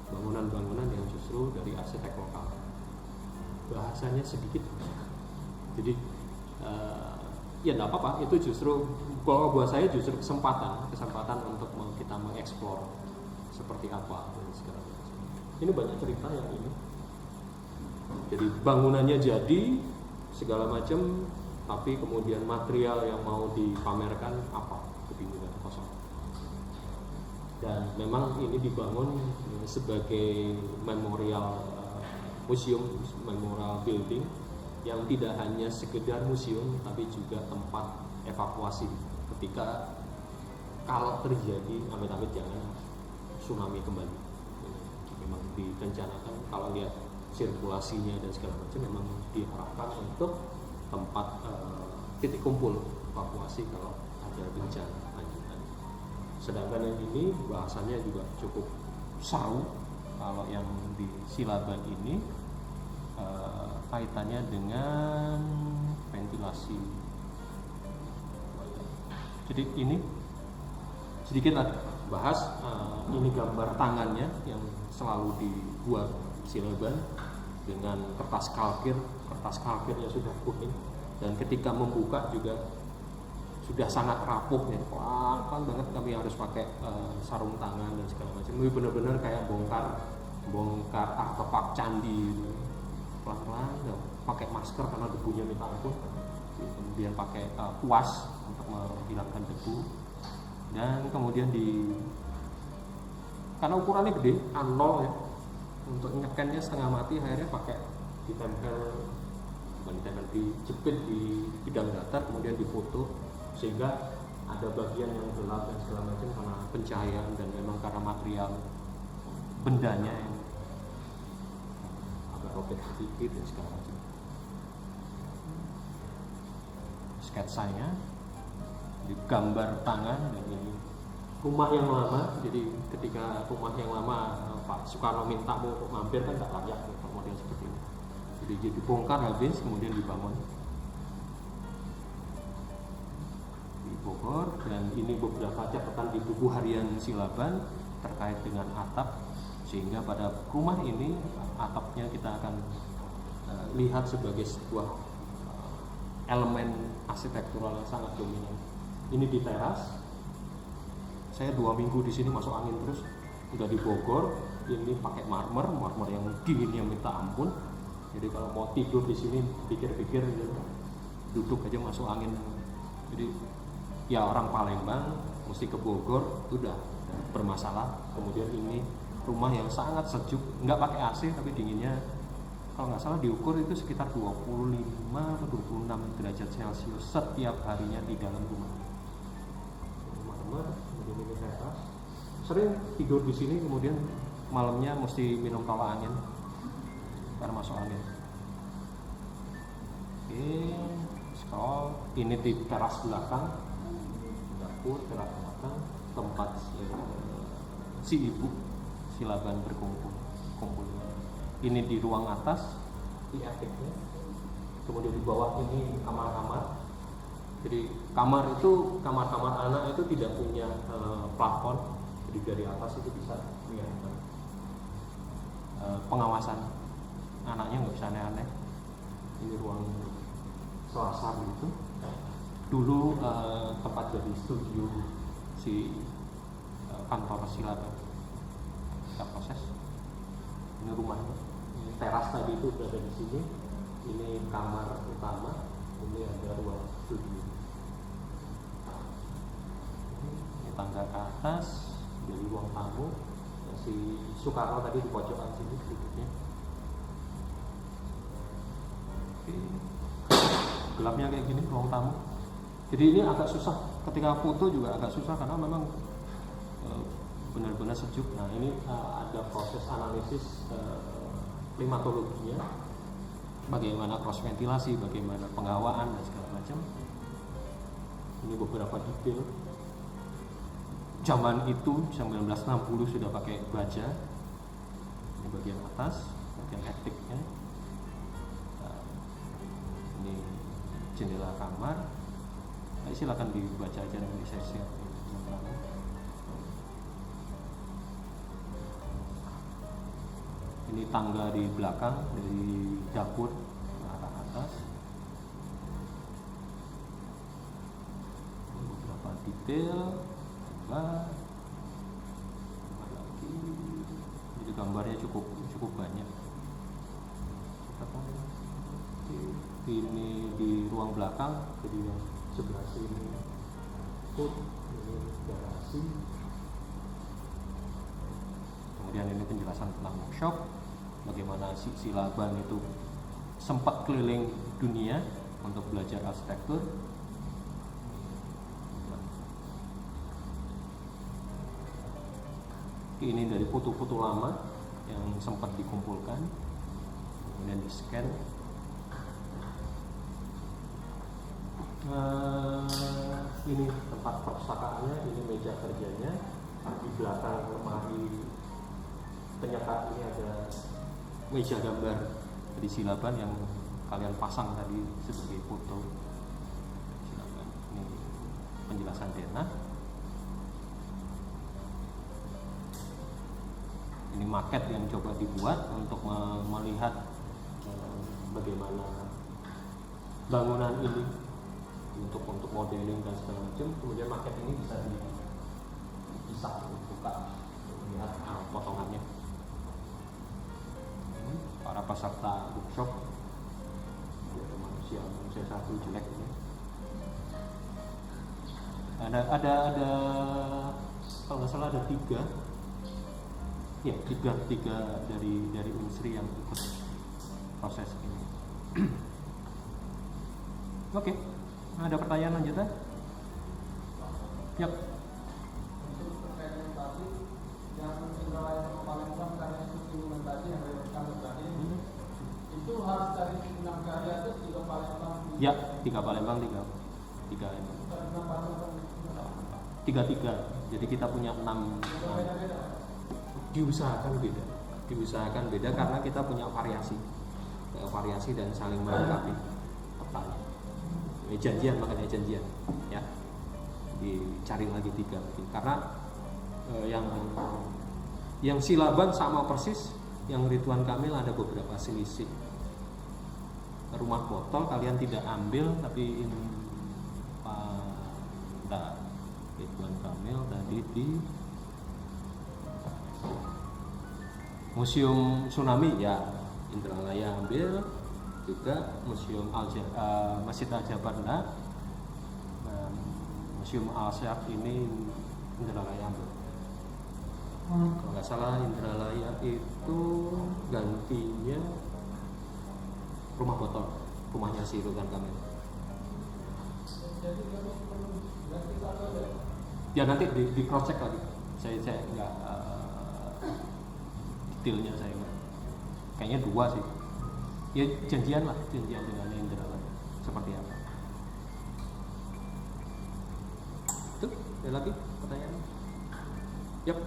bangunan-bangunan yang justru dari arsitek lokal. Bahasanya sedikit, jadi ya tidak apa-apa, itu justru kalau buat saya justru kesempatan untuk kita mengeksplor seperti apa dan segala macam. Ini banyak cerita yang ini. Jadi bangunannya jadi segala macam, tapi kemudian material yang mau dipamerkan apa? Kebingungan, kosong. Dan memang ini dibangun sebagai memorial museum, memorial building yang tidak hanya sekedar museum tapi juga tempat evakuasi ketika kalau terjadi amit-amit jangan tsunami kembali. Memang direncanakan kalau lihat sirkulasinya dan segala macam memang diarahkan untuk tempat titik kumpul evakuasi kalau ada bencana lanjutan. Sedangkan yang ini bahasanya juga cukup seru. Kalau yang di Silaban ini kaitannya dengan ventilasi. Jadi ini sedikit bahas ini gambar tangannya yang selalu dibuat Silaban dengan kertas kalkirnya sudah kuning, dan ketika membuka juga sudah sangat rapuh ya, pelan banget kami harus pakai sarung tangan dan segala macam. Ini benar-benar kayak bongkar artefak candi gitu. Pelan-pelan pakai masker karena debunya minta ampun, kemudian pakai kuas untuk menghilangkan debu, dan kemudian karena ukurannya gede A0 ya, untuk nyekennya setengah mati akhirnya pakai dijepit di bidang datar, kemudian difoto sehingga ada bagian yang gelap dan segala macam karena pencahayaan dan memang karena material bendanya yang agak robek sedikit dan segala macam. Sketsanya di gambar tangan, dan ini rumah yang lama. Jadi ketika rumah yang lama Pak Soekarno minta mau mampir kan tak layak model seperti ini. Jadi dibongkar habis kemudian dibangun di Bogor, dan ini beberapa catatan di buku harian Silaban terkait dengan atap, sehingga pada rumah ini atapnya kita akan lihat sebagai sebuah elemen arsitektural yang sangat dominan. Ini di teras. Saya 2 minggu di sini masuk angin terus. Udah di Bogor, ini pakai marmer yang dinginnya minta ampun. Jadi kalau mau tidur di sini pikir-pikir duduk aja masuk angin. Jadi ya orang Palembang mesti ke Bogor udah bermasalah. Kemudian ini rumah yang sangat sejuk, nggak pakai AC tapi dinginnya kalau nggak salah diukur itu sekitar 25 atau 26 derajat Celcius setiap harinya di dalam rumah. Kemudian ini teras. Sering tidur di sini, kemudian malamnya mesti minum tolak angin karena masuk angin. Oke, scroll. Ini di teras belakang, dapur teras belakang, tempat si ibu Silaban berkumpul. Ini di ruang atas, di attiknya. Kemudian di bawah ini kamar-kamar. Jadi kamar anak itu tidak punya plafon. Jadi dari atas itu bisa lihat pengawasan anaknya nggak bisa aneh-aneh. Ini ruang selasar gitu. Dulu tempat jadi studio si kantor Silaban. Kita proses. Ini rumahnya. Ini teras tadi itu berada di sini. Ini kamar utama. Ini ada ruang studio. Ini tangga ke atas. Dari ruang tamu. Si Soekarno tadi di pojokan sini sedikitnya. Oke. Gelapnya kayak gini ruang tamu. Jadi ini agak susah ketika foto juga agak susah karena memang benar-benar sejuk. Nah ini ada proses analisis klimatologinya, bagaimana cross ventilasi, bagaimana penghawaan dan segala macam. Ini beberapa detail. Zaman itu 1960 sudah pakai baja. Ini bagian atas, bagian attiknya. Ini jendela kamar. Nah, silakan dibaca aja nanti saya share. Ini tangga di belakang dari dapur ke arah atas. Ini beberapa detail. Lagi. Jadi gambarnya cukup cukup banyak. Ini di ruang belakang, jadi yang sebelah sini food, ini garasi. Kemudian ini penjelasan tentang workshop, bagaimana si Laban itu sempat keliling dunia untuk belajar arsitektur. Ini dari foto-foto lama yang sempat dikumpulkan, kemudian di scan. Ini tempat perpustakaannya, ini meja kerjanya. Di belakang lemari penyekat ini ada meja gambar di Silaban yang kalian pasang tadi sebagai foto. Silaban. Ini penjelasan Dena. Ini maket yang coba dibuat untuk melihat bagaimana bangunan ini untuk modeling dan segala macam. Kemudian maket ini bisa dipisah, dibuka, lihat potongannya. Para peserta workshop, ada manusia satu jelek ini. Ada kalau nggak salah ada tiga dari Unsri yang ikut proses ini. Oke. Ada pertanyaan lanjutan? Yap. Untuk terkait dengan tadi yang Indralaya sama Palembang karya Susiluman tadi yang kamu tadi itu harus dari 6 karya itu 3 Palembang. Ya, 3 Palembang, 3 ini. 3. Jadi kita punya 6. Diusahakan beda karena kita punya variasi dan saling melengkapi. Makanya janjian ya, dicari lagi 3 lagi karena yang Silaban sama persis, yang Ridwan Kamil ada beberapa selisih. Rumah botol kalian tidak ambil, tapi Pak Ridwan Kamil tadi di Museum Tsunami ya, Indralaya ambil juga, Museum Masjid Al-Jabar Museum Al-Syaf ini Indralaya ambil. Kalau nggak salah Indralaya itu gantinya rumah botol, rumahnya si Ridwan Kamil. Ya nanti di cross check lagi. Saya nggak detailnya saya nggak. Kayaknya 2 sih. Ya janjian dengan Indralaya seperti apa. Tuh, ada lagi pertanyaan? Yap.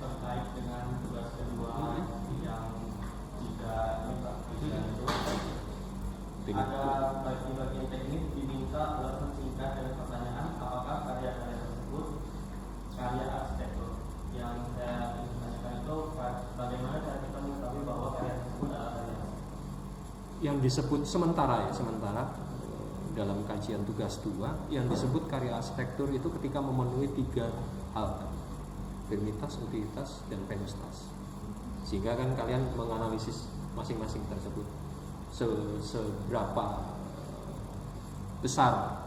Terkait dengan tugas kedua yang jika itu ada bagian teknis diminta alasan singkat dan pertanyaan apakah karya-karya tersebut karya arsitektur. Yang saya ingin tanyakan itu bagaimana cara kita mengetahui bahwa karya tersebut adalah karya arsitektur. Yang disebut sementara dalam kajian tugas 2 yang disebut karya arsitektur itu ketika memenuhi 3 hal, firmitas, utilitas, dan penustas. Sehingga kan kalian menganalisis masing-masing tersebut seberapa besar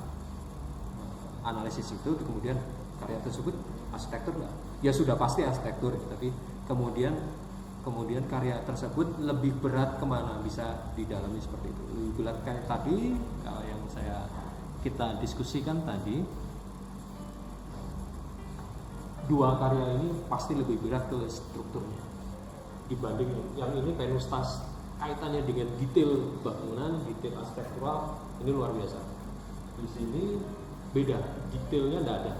analisis itu, kemudian karya tersebut arsitektur nggak? Ya sudah pasti arsitektur, tapi kemudian karya tersebut lebih berat kemana, bisa didalami seperti itu. Lebih berat kayak tadi kalau yang kita diskusikan tadi, 2 karya ini pasti lebih berat ke strukturnya dibanding yang ini penustas, kaitannya dengan detail bangunan, detail arsitektural ini luar biasa. Di sini beda, detailnya tidak ada.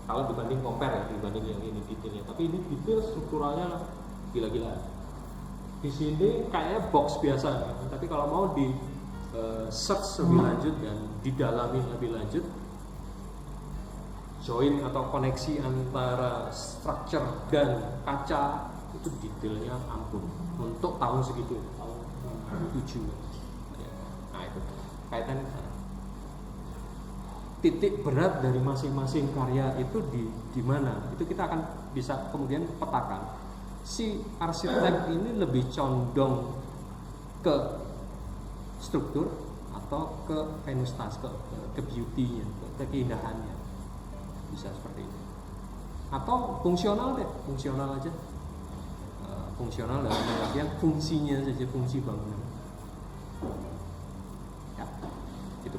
Kalau dibanding compare dibanding yang ini detailnya, tapi ini detail strukturalnya gila-gila. Di sini kayaknya box biasa, tapi kalau mau di search lebih lanjut dan didalami lebih lanjut, join atau koneksi antara structure dan kaca itu detailnya ampun. Untuk tahun segitu, tahun 7. Nah itu kaitan titik berat dari masing-masing karya itu di mana? Itu kita akan bisa kemudian petakan si arsitek ini lebih condong ke struktur atau ke venustas, ke beauty-nya, ke keindahannya, bisa seperti itu. Atau fungsional deh, fungsional aja, fungsional dalam pengertian fungsinya saja, fungsi bangunan. Ya, gitu.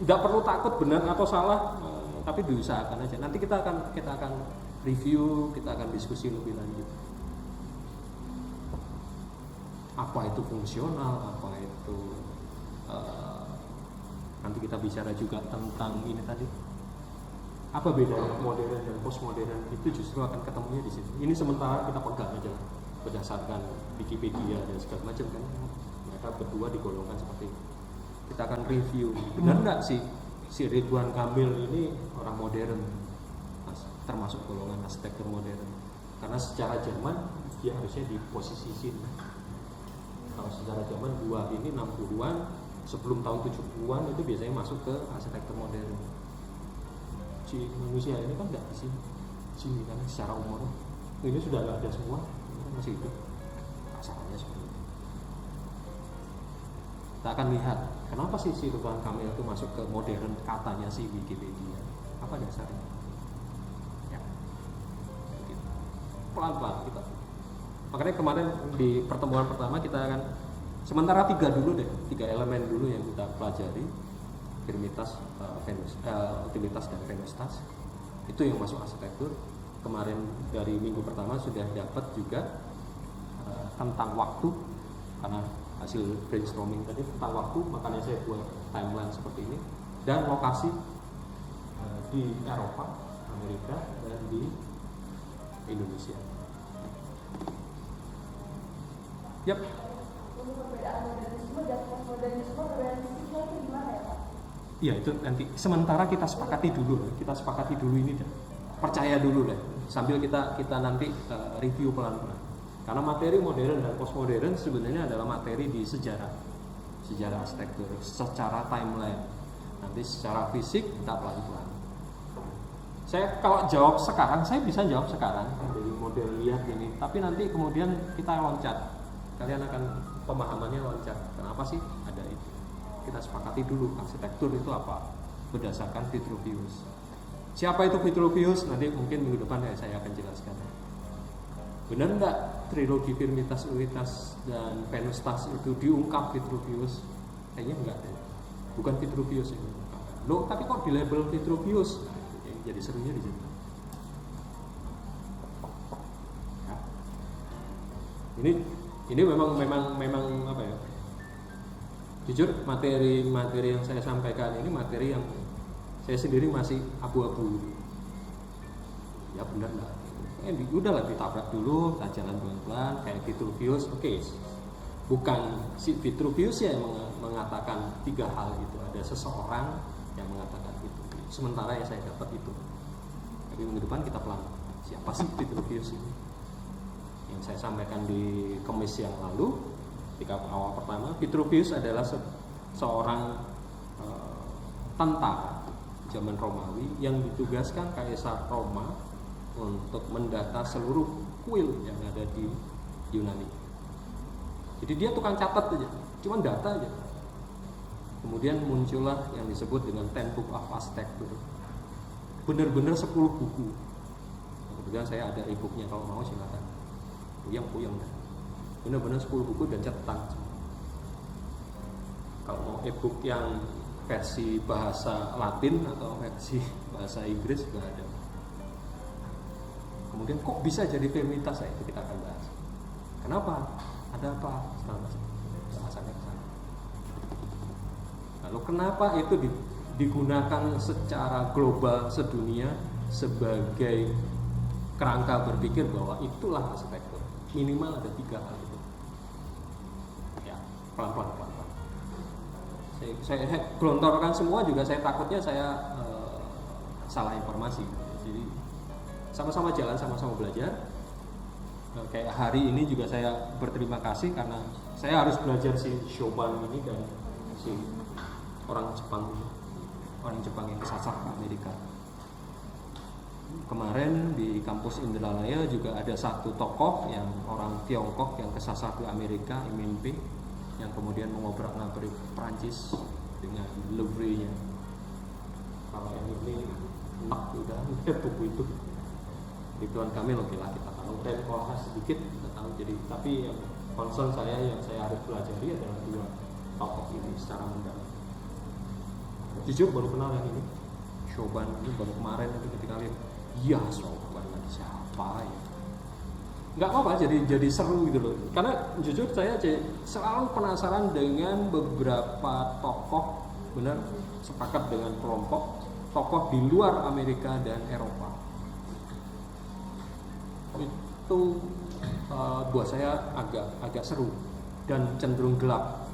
Nggak perlu takut benar atau salah, tapi diusahakan aja. Nanti kita akan review, kita akan diskusi lebih lanjut. Apa itu fungsional, apa itu nanti kita bicara juga tentang ini tadi. Apa bedanya modern dan postmodern, itu justru akan ketemunya di sini. Ini sementara kita pegang aja berdasarkan Wikipedia dan segala macam kan. Mereka berdua digolongkan seperti itu. Kita akan review, benar nggak sih si Ridwan Kamil ini orang modern, termasuk golongan arsitektur modern? Karena secara zaman dia harusnya di posisi sini. Kalau secara zaman gua ini 60-an, sebelum tahun 70-an itu biasanya masuk ke arsitektur modern. Si manusia ini kan nggak di sini kan secara umur. Ini sudah nggak ada semua, masih hidup. Asalnya seperti itu. Kita akan lihat kenapa sih si Ridwan Kamil itu masuk ke modern, katanya si Wikipedia. Apa dasarnya? Ya, begitu. Pelan-pelan kita. Makanya kemarin di pertemuan pertama kita akan sementara 3 elemen dulu yang kita pelajari. Firmitas, utilitas dan venustas. Itu yang masuk arsitektur. Kemarin dari minggu pertama sudah dapat juga tentang waktu, karena hasil brainstorming tadi tentang waktu, makanya saya buat timeline seperti ini, dan lokasi di Eropa, Amerika, dan di Indonesia. Yap. Untuk perbedaan modernisme dan postmodernisme, realistisnya itu gimana ya Pak? Iya, itu nanti sementara kita sepakati dulu ini deh. Percaya dulu deh, sambil kita nanti review pelan-pelan. Karena materi modern dan postmodern sebenarnya adalah materi di sejarah arsitektur, secara timeline. Nanti secara fisik kita pelan-pelan. Saya kalau jawab sekarang, saya bisa jawab sekarang dari model lihat ini. Tapi nanti kemudian kita loncat, kalian akan pemahamannya loncat. Kenapa sih ada itu? Kita sepakati dulu arsitektur itu apa berdasarkan Vitruvius. Siapa itu Vitruvius? Nanti mungkin minggu depan saya akan jelaskan. Benar nggak trilogi Firmitas, Utilitas, dan Venustas itu diungkap Vitruvius? Kayaknya enggak deh. Bukan Vitruvius ini. Loh, tapi kok di label Vitruvius? Jadi serunya di situ. Ya. Ini memang apa ya? Jujur materi yang saya sampaikan ini materi yang saya sendiri masih abu-abu. Ya benar nggak? Udahlah ditabrak dulu, kita jalan pelan-pelan kayak Vitruvius. Oke. Bukan si Vitruvius yang mengatakan 3 hal itu, ada seseorang yang mengatakan itu. Sementara yang saya dapat itu. Tapi minggu depan kita pelan. Siapa sih Vitruvius ini? Yang saya sampaikan di Kamis yang lalu, ketika awal pertama, Vitruvius adalah seorang tentara zaman Romawi yang ditugaskan Kaisar Roma untuk mendata seluruh kuil yang ada di Yunani. Jadi dia tukang catat aja, cuma data aja. Kemudian muncullah yang disebut dengan 10 Book of Architecture. Benar-benar 10 buku. Kemudian saya ada e-booknya, kalau mau silakan. Puyeng dah. Benar-benar 10 buku dan catatan. Kalau mau e-book yang versi bahasa Latin atau versi bahasa Inggris juga ada. Kemudian kok bisa jadi Firmitas? Itu kita akan bahas. Kenapa? Ada apa? Bahasannya ke sana. Lalu kenapa itu digunakan secara global sedunia sebagai kerangka berpikir bahwa itulah arsitektur? Minimal ada 3 hal itu. Ya, pelan-pelan. Saya gelontorkan semua juga saya takutnya saya salah informasi. Jadi sama-sama jalan, sama-sama belajar. Kayak hari ini juga saya berterima kasih karena saya harus belajar si Chopin ini dan si orang Jepang yang kesasar ke Amerika. kemarin di kampus Indralaya juga ada satu tokoh yang orang Tiongkok yang kesasar di Amerika, Imin yang kemudian mengobrak-ngabrik Prancis dengan livery-nya. Kalau yang ini enak udah buku itu. Ridwan Kamil oke lah kita tahu, dan kalau sedikit kita tahu. Jadi tapi yang concern saya yang saya harus pelajari adalah dua tokoh ini secara mendalam. Jujur baru kenal yang ini, Shoban ini baru kemarin itu ketika lihat, ya Shoban siapa ya? Nggak apa-apa, jadi seru gitu loh. Karena jujur saya selalu penasaran dengan beberapa tokoh, benar sepakat dengan kelompok tokoh di luar Amerika dan Eropa. Itu buat saya agak seru dan cenderung gelap.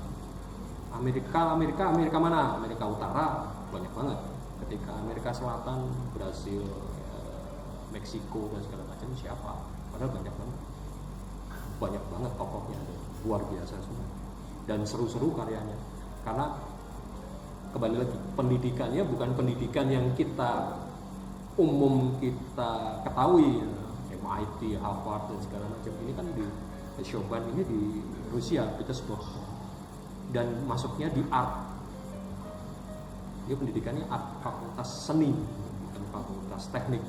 Amerika mana? Amerika Utara banyak banget. Ketika Amerika Selatan, Brasil, Meksiko dan segala macam siapa? Padahal banyak banget tokohnya, luar biasa semua. Dan seru-seru karyanya. Karena kembali lagi, pendidikannya bukan pendidikan yang kita ketahui, MIT, Harvard dan segala macam. Ini kan di Shoban ini di Rusia, Petersburg, dan masuknya di art. Dia pendidikannya art, fakultas seni, bukan fakultas teknik.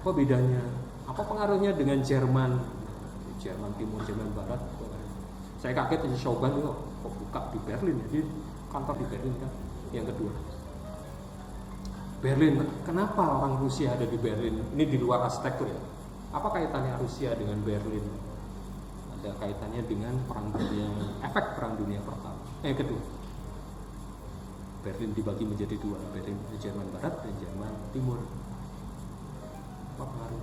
Apa bedanya? Apa pengaruhnya dengan Jerman Timur, Jerman Barat? Saya kaget di Shoban itu kok buka di Berlin, jadi kantor di Berlin kan. Yang kedua, Berlin, kenapa orang Rusia ada di Berlin? Ini di luar arsitektur ya. Apa kaitannya Rusia dengan Berlin? Ada kaitannya dengan efek perang dunia pertama. Kedua, Berlin dibagi menjadi dua, Berlin Jerman Barat dan Jerman Timur. Apa pengaruh?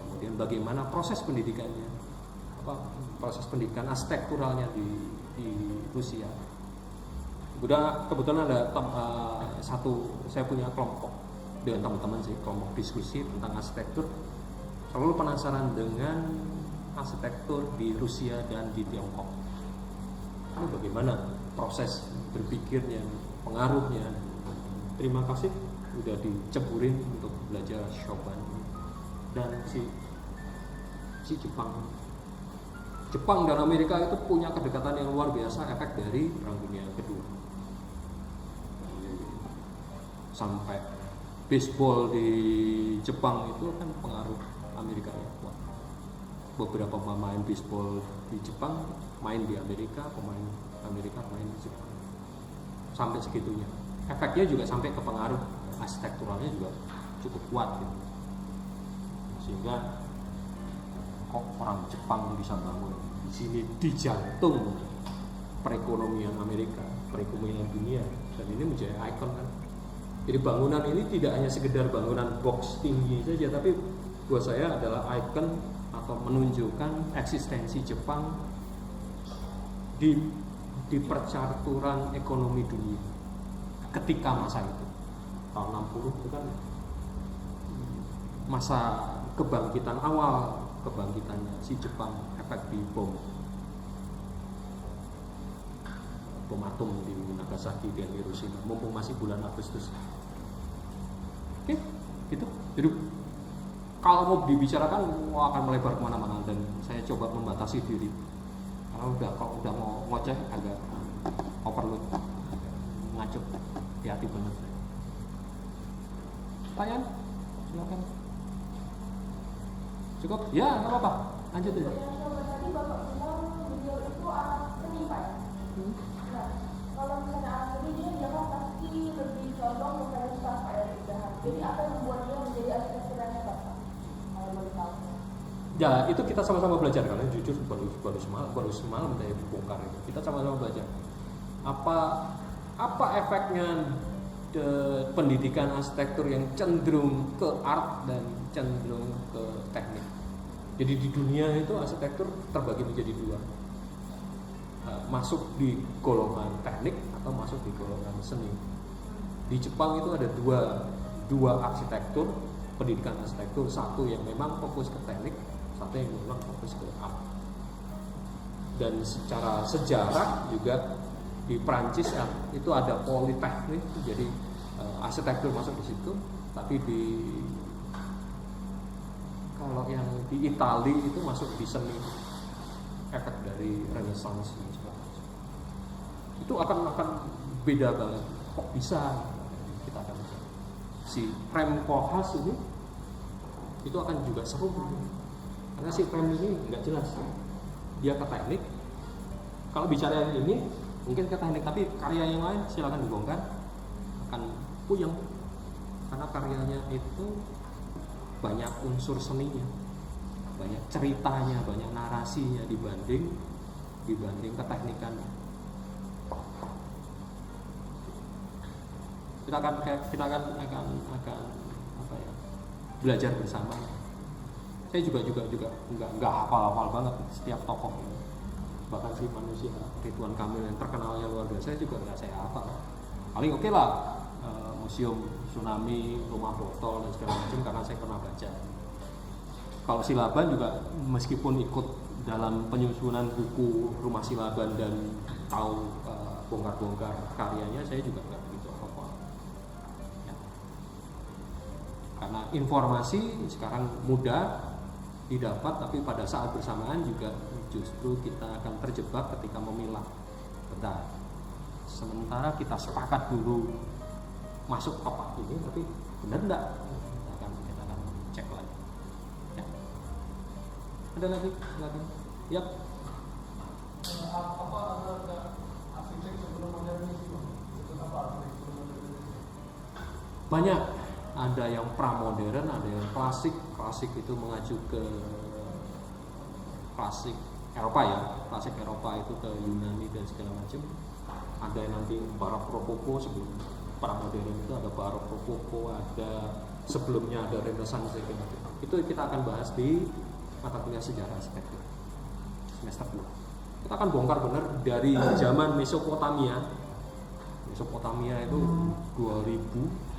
Kemudian bagaimana proses pendidikannya? Proses pendidikan arsitekturalnya di Rusia? Kebetulan ada saya punya kelompok dengan teman-teman sih, kelompok diskusi tentang arsitektur. Selalu penasaran dengan arsitektur di Rusia dan di Tiongkok. Ini bagaimana proses berpikirnya, pengaruhnya. Terima kasih udah diceburin untuk belajar Shoban dan si Jepang dan Amerika itu punya kedekatan yang luar biasa, efek dari Perang Dunia Kedua. Sampai baseball di Jepang itu kan pengaruh Amerika ya. Beberapa pemain baseball di Jepang main di Amerika, pemain Amerika main di Jepang. Sampai segitunya. Efeknya juga sampai ke pengaruh arsitekturalnya juga cukup kuat gitu. Sehingga kok orang Jepang bisa bangun di sini di jantung perekonomian Amerika, perekonomian dunia, dan ini menjadi ikon kan. Jadi bangunan ini tidak hanya sekedar bangunan box tinggi saja, tapi buat saya adalah ikon atau menunjukkan eksistensi Jepang di percaturan ekonomi dunia ketika masa itu. Tahun 60 itu kan masa kebangkitan awal, kebangkitannya si Jepang, efek di bom atom di Nagasaki dan Hiroshima, mumpung masih bulan Agustus. Oke, gitu. Jadi kalau mau dibicarakan akan melebar kemana-mana, dan saya coba membatasi diri. Kalau udah mau ngoceh agak overload, ngaco, hati-hati banget. Tanya, silakan. Cukup? Ya, nggak apa-apa. Lanjut aja. Yang tadi Bapak bilang beliau itu anak seni, Pak. Nah, kalau misalnya anak seni dia kan pasti lebih condong kepada sastra ya, jadi apa yang membuat dia menjadi arsitek yang hebat, Pak? Kalau boleh tahu. Ya, itu kita sama-sama belajar, karena jujur baru semalam saya bongkar itu. Kita sama-sama belajar. Apa efeknya pendidikan arsitektur yang cenderung ke art dan cenderung ke teknik. Jadi di dunia itu arsitektur terbagi menjadi dua, masuk di golongan teknik atau masuk di golongan seni. Di Jepang itu ada dua arsitektur, pendidikan arsitektur, satu yang memang fokus ke teknik, satu yang memang fokus ke art. Dan secara sejarah juga di Prancis itu ada politeknik, jadi arsitektur masuk di situ, tapi di tokoh yang di Itali itu masuk di seni efek dari Renaissance dan segala macam. Itu akan beda banget. Kok bisa? Kita akan bisa. Si Rem Koolhaas ini itu akan juga seru, karena si Rem ini nggak jelas. Dia ke teknik. Kalau bicara yang ini mungkin ke teknik, tapi karya yang lain silakan dibongkar, akan puyeng karena karyanya itu banyak unsur seninya, banyak ceritanya, banyak narasinya dibanding keteknikan. Kita akan apa ya, belajar bersama. Saya juga nggak hafal banget setiap tokoh ini. Bahkan si manusia Ridwan Kamil yang terkenalnya luar biasa juga nggak saya hafal. Paling oke lah, museum tsunami, rumah botol dan segala macam karena saya pernah baca. Kalau Silaban juga meskipun ikut dalam penyusunan buku Rumah Silaban dan tahu bongkar-bongkar karyanya, saya juga nggak begitu hafal. Ya. Karena informasi sekarang mudah didapat, tapi pada saat bersamaan juga justru kita akan terjebak ketika memilah. Bentar, sementara kita sepakat dulu masuk kotak ini, tapi benar enggak? Kita akan cek lagi. Ya. Ada lagi? Yap. Apa ada arsitek sebelum modernisme? Itu apa arsitek sebelum modernisme? Banyak. Ada yang pramodern, ada yang klasik. Klasik itu mengacu ke klasik Eropa ya. Klasik Eropa itu ke Yunani dan segala macam. Ada yang nanti Barok Rokoko, sebelum pramodern itu ada Barok Rokoko, ada sebelumnya ada Renaissance. Itu kita akan bahas di mata kuliah sejarah arsitektur semester 2. Kita akan bongkar benar dari zaman Mesopotamia. Mesopotamia itu 2000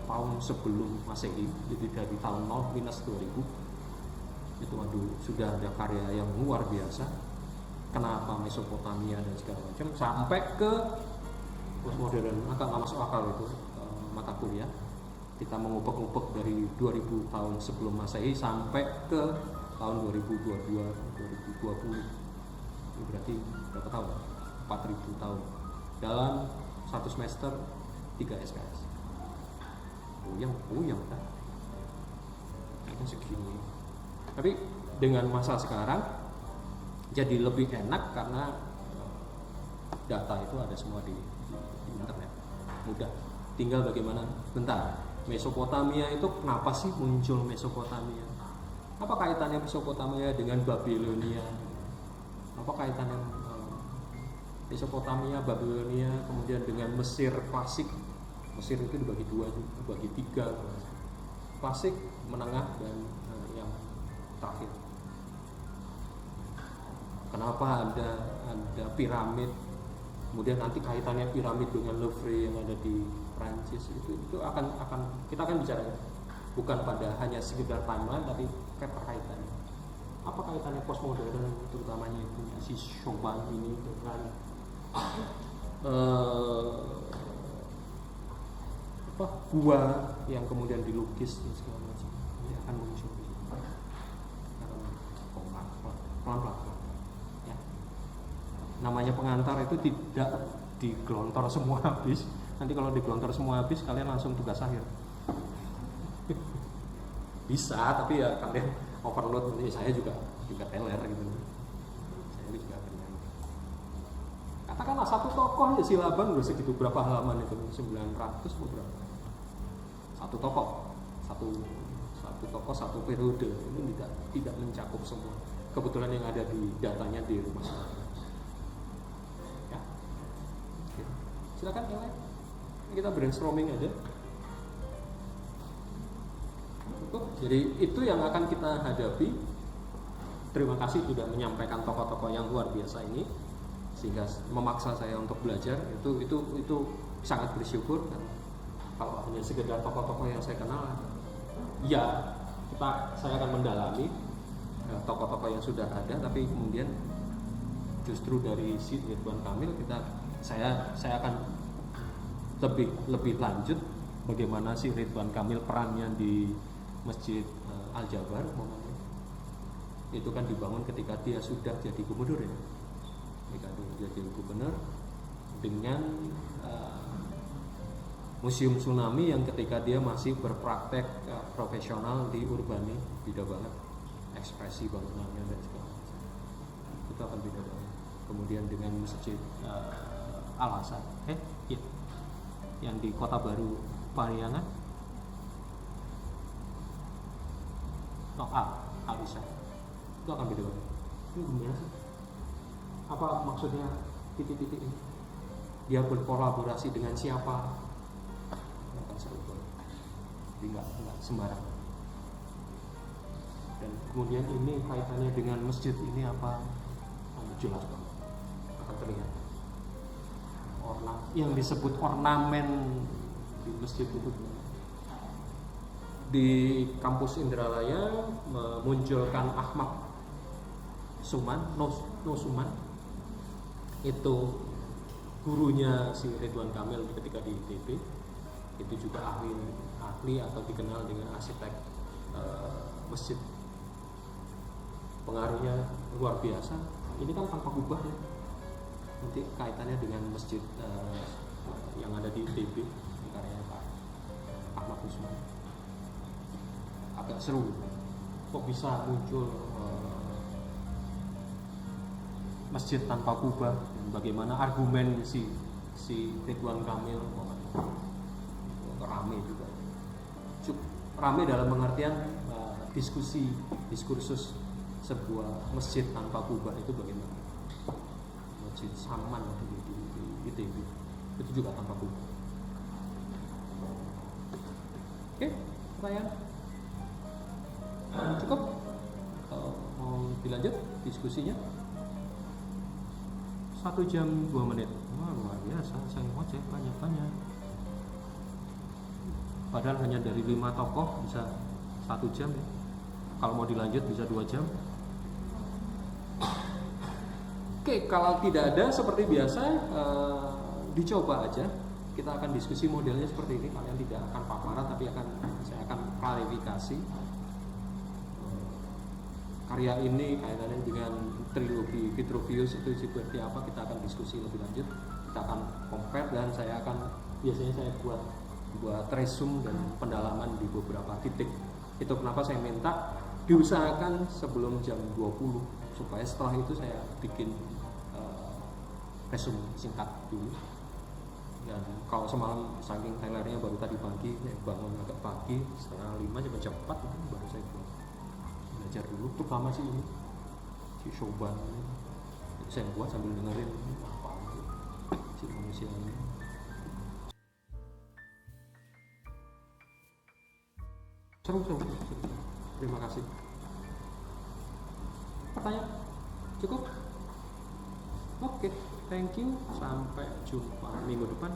tahun sebelum Masehi, jadi dari tahun 0 minus 2000 itu sudah ada karya yang luar biasa. Kenapa Mesopotamia dan segala macam, sampai ke postmodern. Agak nggak masuk akal itu mata kuliah. Kita mengubek-ubek dari 2000 tahun sebelum Masehi sampai ke tahun 2022 2020. Ini berarti berapa tahun? 4000 tahun dalam satu semester 3 SKS. Puyeng kan? Itu segini. Tapi dengan masa sekarang jadi lebih enak karena data itu ada semua di internet, mudah. Tinggal bagaimana. Bentar, Mesopotamia itu kenapa sih muncul Mesopotamia? Apa kaitannya Mesopotamia dengan Babilonia? Apa kaitannya Mesopotamia, Babilonia, kemudian dengan Mesir klasik? Mesir itu dibagi dua, dibagi tiga, klasik, menengah, dan yang terakhir. Kenapa ada piramid? Kemudian nanti kaitannya piramid dengan Louvre yang ada di Prancis itu akan kita akan bicara, bukan pada hanya sekedar timeline, tapi kaitannya. Apa kaitannya postmodern, terutamanya itu si Chopin ini dengan gua yang kemudian dilukis dan segala macam. Ini akan muncul pelan-pelan. Ya. Namanya pengantar itu tidak digelontor semua habis. Nanti kalau digelontor semua habis, kalian langsung tugas akhir. Bisa, tapi ya kalian overload. Saya juga teler gitu. Saya juga pernah. Katakanlah satu tokoh ya Silaban udah segitu berapa halaman itu? 900 berapa? Satu tokoh satu periode ini tidak mencakup semua. Kebetulan yang ada di datanya di rumah saya. Ya. Silakan yang lain. Kita brainstorming aja. Jadi itu yang akan kita hadapi. Terima kasih sudah menyampaikan tokoh-tokoh yang luar biasa ini sehingga memaksa saya untuk belajar. Itu sangat bersyukur. Kalau hanya sekedar tokoh-tokoh yang saya kenal, ya saya akan mendalami tokoh-tokoh yang sudah ada, tapi kemudian justru dari si Ridwan Kamil saya akan lebih lanjut bagaimana si Ridwan Kamil perannya di Masjid Al Jabar itu kan dibangun ketika dia sudah jadi gubernur ya, ketika dia jadi gubernur dengan museum tsunami yang ketika dia masih berpraktek profesional di Urbani, beda banget ekspresi bangunannya dan segala macam, itu akan beda banget. Kemudian dengan masjid Al-Hasan iya, yang di Kota Baru Pariangan, Al-Hasan, itu akan beda banget. Ini gimana sih? Apa maksudnya titik-titik ini? Dia berkolaborasi dengan siapa? Akan seru banget. Jadi nggak sembarang. Dan kemudian ini kaitannya dengan masjid ini apa? Jelas banget. Akan terlihat. Yang disebut ornamen di masjid itu di kampus Indralaya memunculkan Ahmad Suman, No Suman, itu gurunya si Ridwan Kamil ketika di ITB, itu juga ahli atau dikenal dengan arsitek masjid, pengaruhnya luar biasa. Ini kan tanpa kubah ya, nanti kaitannya dengan masjid yang ada di ITB, karyanya Pak Ahmad Usman. Agak seru, kok bisa muncul masjid tanpa kubah, dan bagaimana argumen si Ridwan Kamil rame juga, cukup rame dalam pengertian diskursus sebuah masjid tanpa kubah itu bagaimana. Masjid Saman di ITB itu juga tanpa kubah. Oke, pertanyaan cukup? Mau dilanjut diskusinya? 1 jam 2 menit. Wah, luar biasa, saya ngoceh banyak-banyak. Padahal hanya dari 5 tokoh bisa 1 jam ya. Kalau mau dilanjut bisa 2 jam. Oke, kalau tidak ada seperti biasa, dicoba aja. Kita akan diskusi modelnya seperti ini. Kalian tidak akan paparan, tapi saya akan klarifikasi. Karya ini kaitannya dengan trilogi Vitruvius itu seperti apa, kita akan diskusi lebih lanjut. Kita akan compare dan biasanya saya buat resume dan pendalaman di beberapa titik. Itu kenapa saya minta diusahakan sebelum jam 20, supaya setelah itu saya bikin resume singkat dulu. Dan kalau semalam saking telernya baru tadi pagi, saya bangun agak pagi, 4:30 jam 4 baru saya belajar dulu, terutama sih ini si Shoban ini saya buat sambil dengerin apa si manusia ini. Seru. Terima kasih. Pertanyaan cukup? Oke, thank you, sampai jumpa minggu depan.